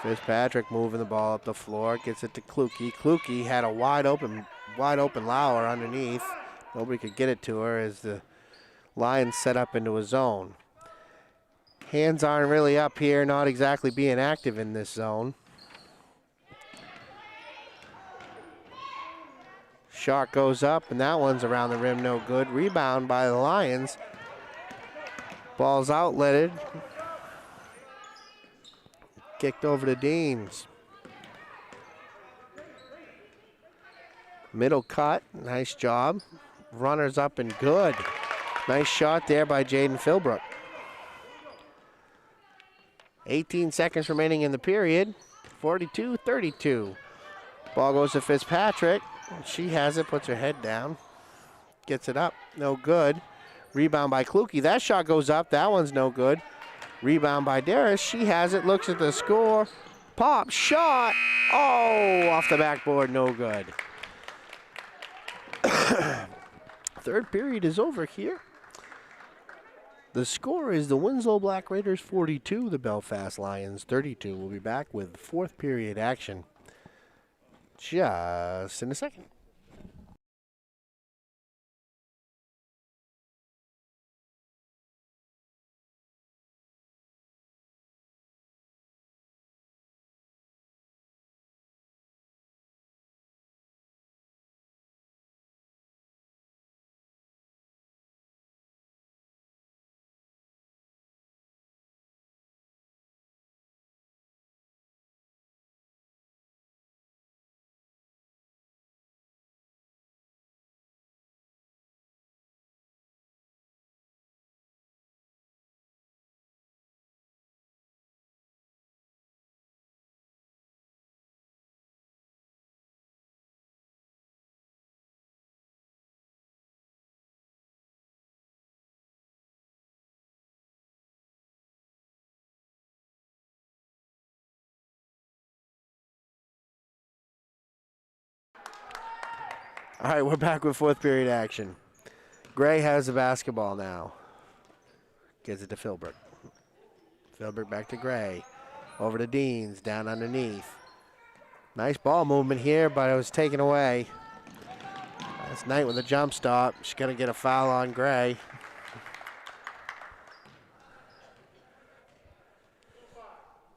Fitzpatrick moving the ball up the floor. Gets it to Kluke. Kluke had a wide open Lauer underneath. Nobody could get it to her as the Lions set up into a zone. Hands aren't really up here, not exactly being active in this zone. Shot goes up, and that one's around the rim, no good. Rebound by the Lions. Ball's outletted. Kicked over to Deans. Middle cut, nice job. Runners up and good. Nice shot there by Jaden Philbrook. 18 seconds remaining in the period. 42-32. Ball goes to Fitzpatrick. She has it, puts her head down. Gets it up, no good. Rebound by Kluke. That shot goes up, that one's no good. Rebound by Darris. She has it, looks at the score. Pop, shot. Oh, off the backboard, no good. Third period is over here. The score is the Winslow Black Raiders 42, the Belfast Lions 32. We'll be back with fourth period action just in a second. All right, we're back with fourth period action. Gray has the basketball now. Gives it to Philbrook. Philbrook back to Gray. Over to Deans, down underneath. Nice ball movement here, but it was taken away. That's Knight with a jump stop. She's going to get a foul on Gray.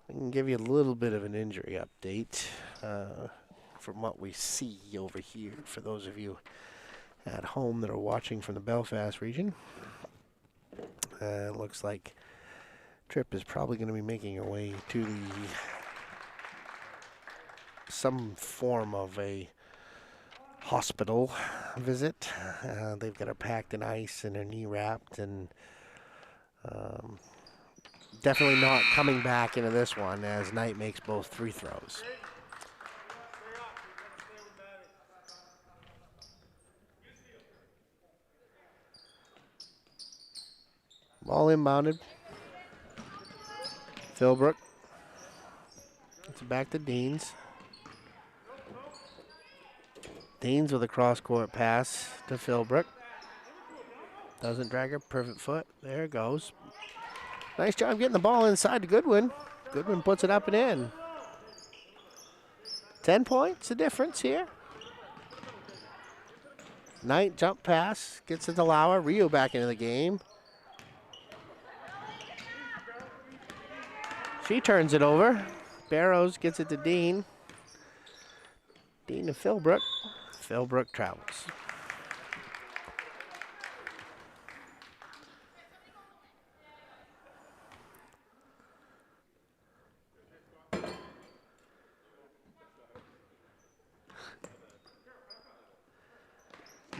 I can give you a little bit of an injury update from what we see over here for those of you at home that are watching from the Belfast region. It looks like Tripp is probably going to be making her way to some form of a hospital visit. They've got her packed in ice and her knee wrapped, and definitely not coming back into this one as Knight makes both free throws. Ball inbounded. Philbrook. It's back to Deans. Deans with a cross-court pass to Philbrook. Doesn't drag her, perfect foot. There it goes. Nice job getting the ball inside to Goodwin. Goodwin puts it up and in. 10 points, the difference here. Knight jump pass, gets it to Lauer. Rio back into the game. She turns it over. Barrows gets it to Dean. Dean to Philbrook. Philbrook travels.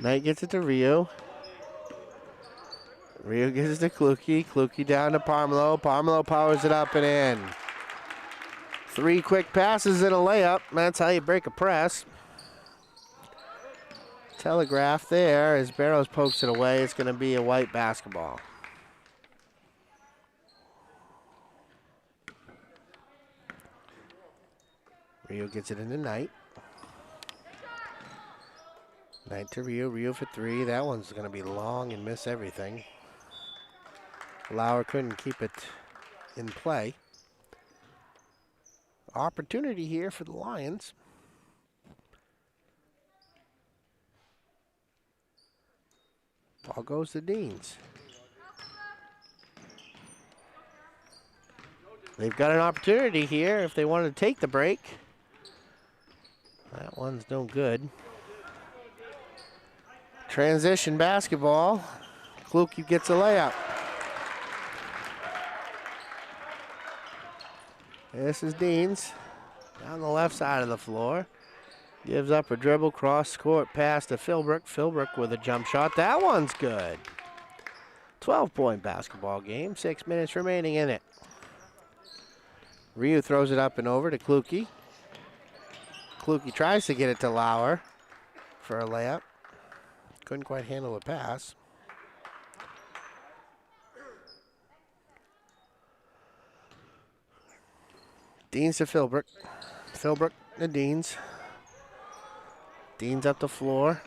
Knight gets it to Rio. Rio gives it to Kluke. Kluke down to Parmelo. Parmelo powers it up and in. 3 quick passes and a layup. That's how you break a press. Telegraph there as Barrows pokes it away. It's going to be a white basketball. Rio gets it into Knight. Knight to Rio. Rio for 3. That one's going to be long and miss everything. Lauer couldn't keep it in play. Opportunity here for the Lions. Ball goes to Deans. They've got an opportunity here if they want to take the break. That one's no good. Transition basketball. Kluke gets a layup. This is Deans down the left side of the floor. Gives up a dribble, cross-court pass to Philbrook. Philbrook with a jump shot. That one's good. 12-point basketball game. 6 minutes remaining in it. Ryu throws it up and over to Kluke. Kluke tries to get it to Lauer for a layup. Couldn't quite handle the pass. Deans to Philbrook. Philbrook to Deans. Deans up the floor.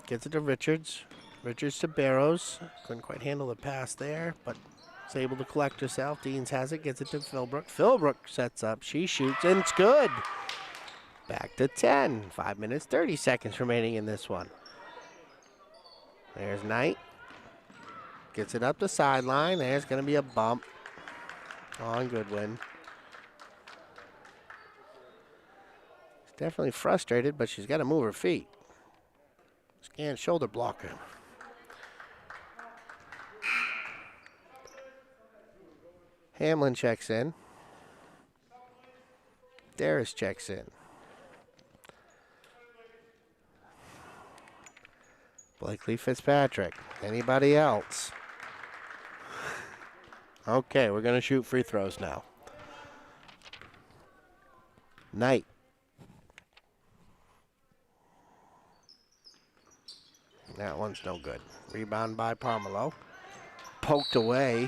Gets it to Richards. Richards to Barrows. Couldn't quite handle the pass there, but is able to collect herself. Deans has it. Gets it to Philbrook. Philbrook sets up. She shoots, and it's good. Back to 10. 5 minutes, 30 seconds remaining in this one. There's Knight. Gets it up the sideline. There's going to be a bump on Goodwin. Definitely frustrated, but she's got to move her feet. Can't shoulder block her. Hamlin checks in. Darris checks in. Blakely Fitzpatrick. Anybody else? Okay, we're going to shoot free throws now. Knight. That one's no good. Rebound by Parmelo. Poked away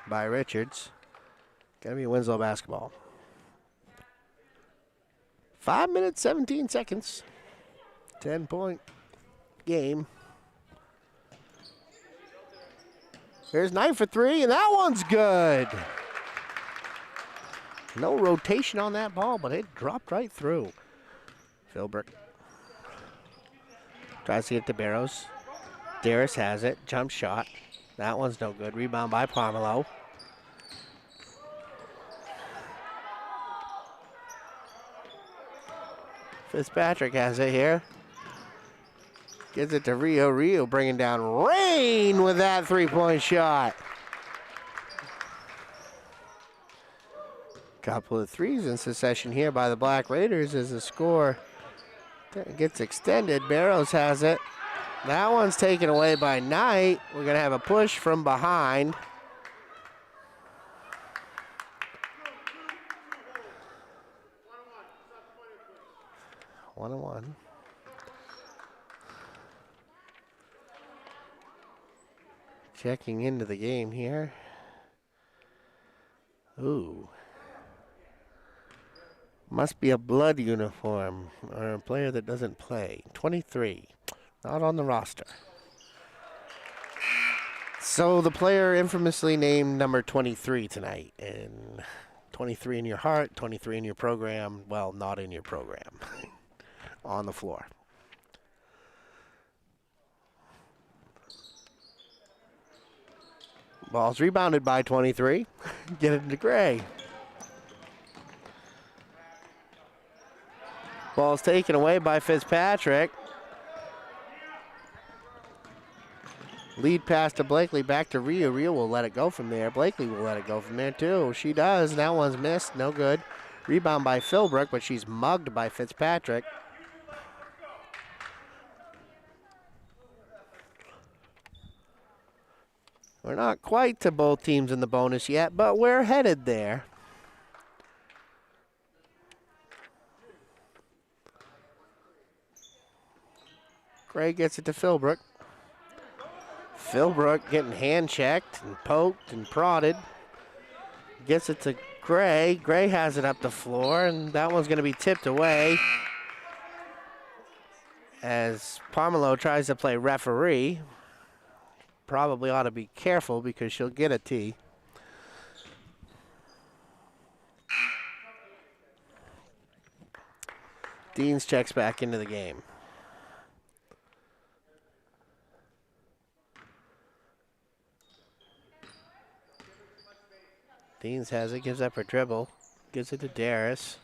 by Richards. Gonna be Winslow basketball. 5 minutes, 17 seconds. 10-point game. There's Knight for 3, and that one's good. No rotation on that ball, but it dropped right through. Philbrook tries to get to Barrows. Darris has it. Jump shot. That one's no good. Rebound by Parmelo. Fitzpatrick has it here. Gives it to Rio. Rio bringing down rain with that three-point shot. Couple of threes in succession here by the Black Raiders as the score gets extended. Barrows has it. That one's taken away by Knight. We're going to have a push from behind. One and one. Checking into the game here. Ooh. Must be a blood uniform or a player that doesn't play. 23, not on the roster. So the player infamously named number 23 tonight, and 23 in your heart, 23 in your program, well, not in your program, on the floor. Ball's rebounded by 23. Get it into Gray. Ball's taken away by Fitzpatrick. Lead pass to Blakely, back to Rio. Rio will let it go from there. Blakely will let it go from there too. She does. That one's missed. No good. Rebound by Philbrook, but she's mugged by Fitzpatrick. We're not quite to both teams in the bonus yet, but we're headed there. Gray gets it to Philbrook. Philbrook getting hand-checked and poked and prodded. Gets it to Gray. Gray has it up the floor, and that one's going to be tipped away as Parmelo tries to play referee. Probably ought to be careful because she'll get a tee. Deans checks back into the game. Deans has it, gives up her dribble, gives it to Darris.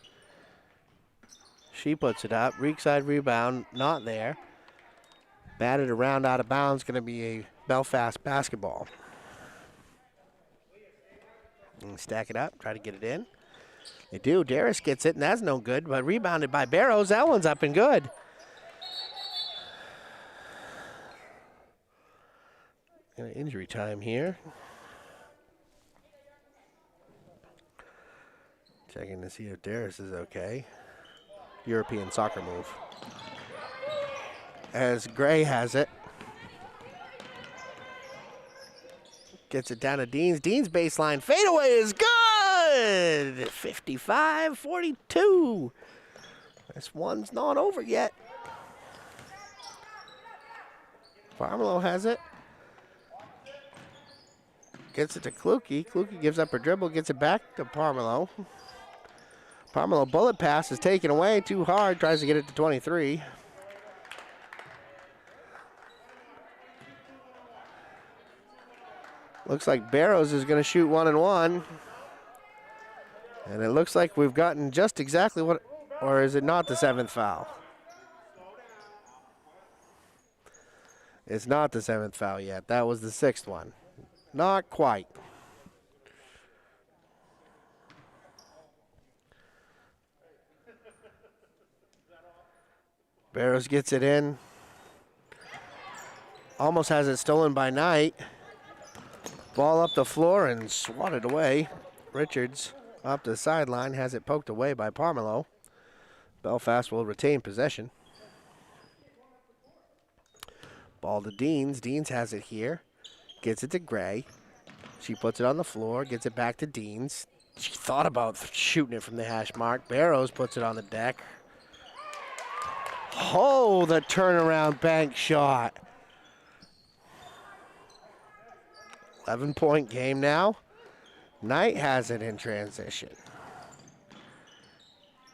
She puts it up, weak side rebound, not there. Batted around out of bounds, going to be a Belfast basketball. And stack it up, try to get it in. They do, Darris gets it, and that's no good, but rebounded by Barrows. That one's up and good. Injury time here. Checking to see if Darris is okay. European soccer move. As Gray has it. Gets it down to Deans. Deans baseline fadeaway is good! 55-42. This one's not over yet. Parmelo has it. Gets it to Kluke. Kluke gives up her dribble, gets it back to Parmelo. Parmelo bullet pass is taken away too hard, tries to get it to 23. Looks like Barrows is going to shoot 1-and-1. And it looks like we've gotten just exactly what, or is it not the 7th foul? It's not the 7th foul yet. That was the 6th one. Not quite. Barrows gets it in. Almost has it stolen by Knight. Ball up the floor and swatted away. Richards up the sideline, has it poked away by Parmelo. Belfast will retain possession. Ball to Deans. Deans has it here. Gets it to Gray. She puts it on the floor, gets it back to Deans. She thought about shooting it from the hash mark. Barrows puts it on the deck. Oh, the turnaround bank shot. 11-point game now. Knight has it in transition.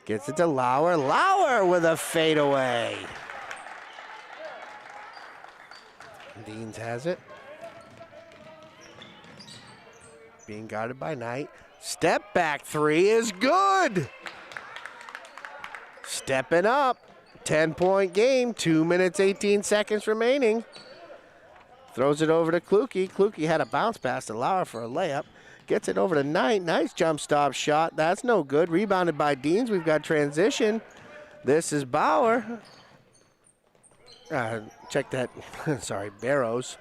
Gets it to Lauer. Lauer with a fadeaway. Deans has it. Being guarded by Knight. Step back three is good. Stepping up. 10-point game. 2 minutes, 18 seconds remaining. Throws it over to Kluke. Kluke had a bounce pass to Lauer for a layup. Gets it over to Knight. Nice jump stop shot. That's no good. Rebounded by Deans. We've got transition. This is Bauer. Check that. Sorry, Barrows.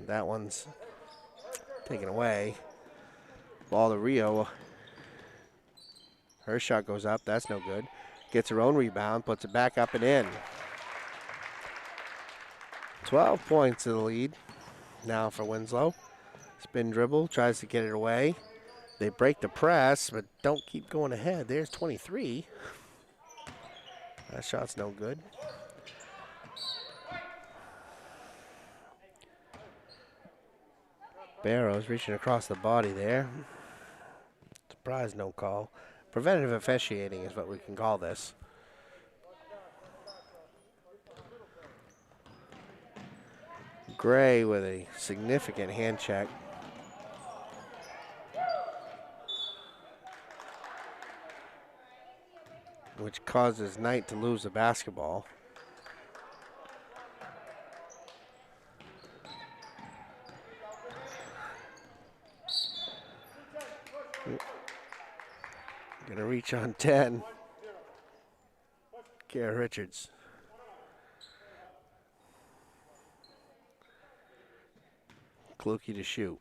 That one's taken away. Ball to Rio. Her shot goes up. That's no good. Gets her own rebound. Puts it back up and in. 12 points to the lead now for Winslow. Spin dribble. Tries to get it away. They break the press, but don't keep going ahead. There's 23. That shot's no good. Barrows reaching across the body there. Surprise, no call. Preventative officiating is what we can call this. Gray with a significant hand check. Which causes Knight to lose the basketball. Gonna reach on 10. Garrett Richards. Kluke to shoot.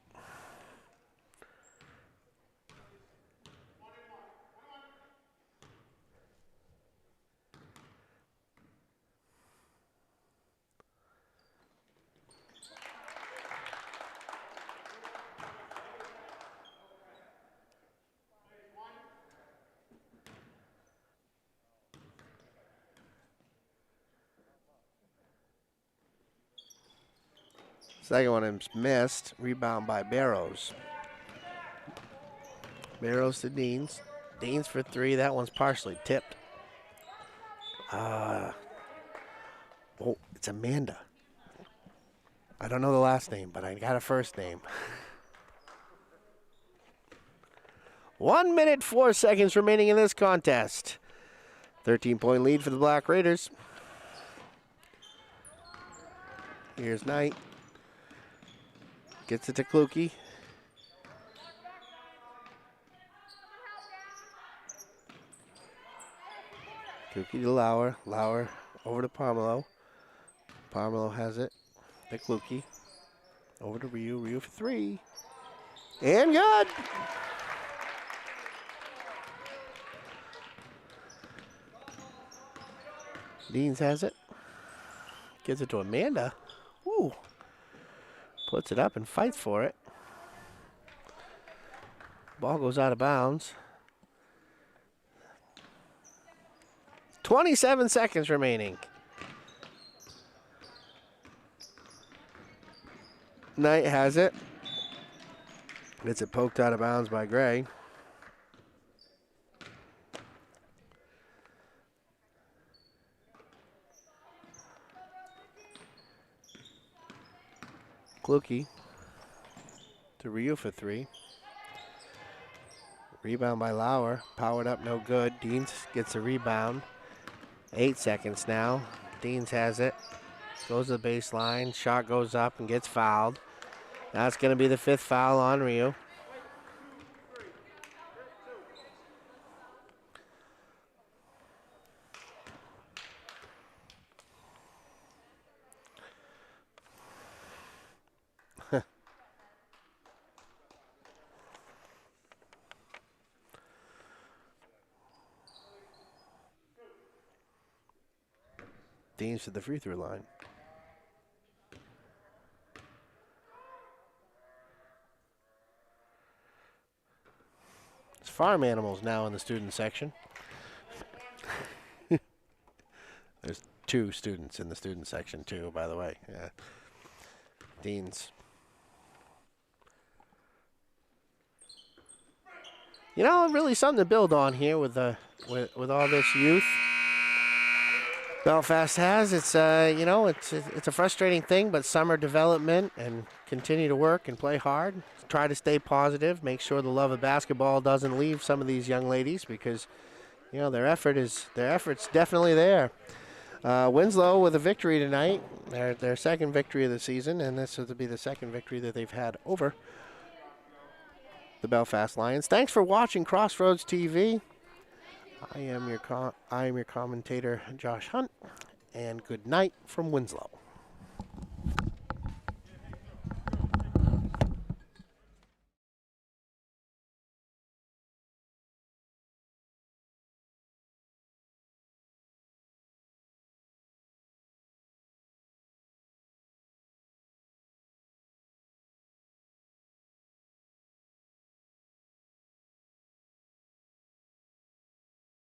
Second one is missed. Rebound by Barrows. Barrows to Deans. Deans for three. That one's partially tipped. Oh, it's Amanda. I don't know the last name, but I got a first name. 1 minute, 4 seconds remaining in this contest. 13-point lead for the Black Raiders. Here's Knight. Gets it to Kluke. Kluke to Lauer. Lauer over to Pomelo. Pomelo has it. To Kluke. Over to Ryu. Ryu for three. And good. Deans has it. Gives it to Amanda. Woo. Puts it up and fights for it. Ball goes out of bounds. 27 seconds remaining. Knight has it. Gets it poked out of bounds by Gray. Kluke to Ryu for three. Rebound by Lauer. Powered up, no good. Deans gets a rebound. 8 seconds now. Deans has it. Goes to the baseline. Shot goes up and gets fouled. That's going to be the 5th foul on Ryu. Deans to the free throw line. It's farm animals now in the student section. There's 2 students in the student section too, by the way. Yeah. Deans. You know, really something to build on here with with all this youth Belfast has. It's you know, it's a frustrating thing, but summer development and continue to work and play hard. Try to stay positive. Make sure the love of basketball doesn't leave some of these young ladies, because you know their effort's definitely there. Winslow with a victory tonight, their second victory of the season, and this will be the second victory that they've had over the Belfast Lions. Thanks for watching Crossroads TV. I am your commentator, Josh Hunt, and good night from Winslow.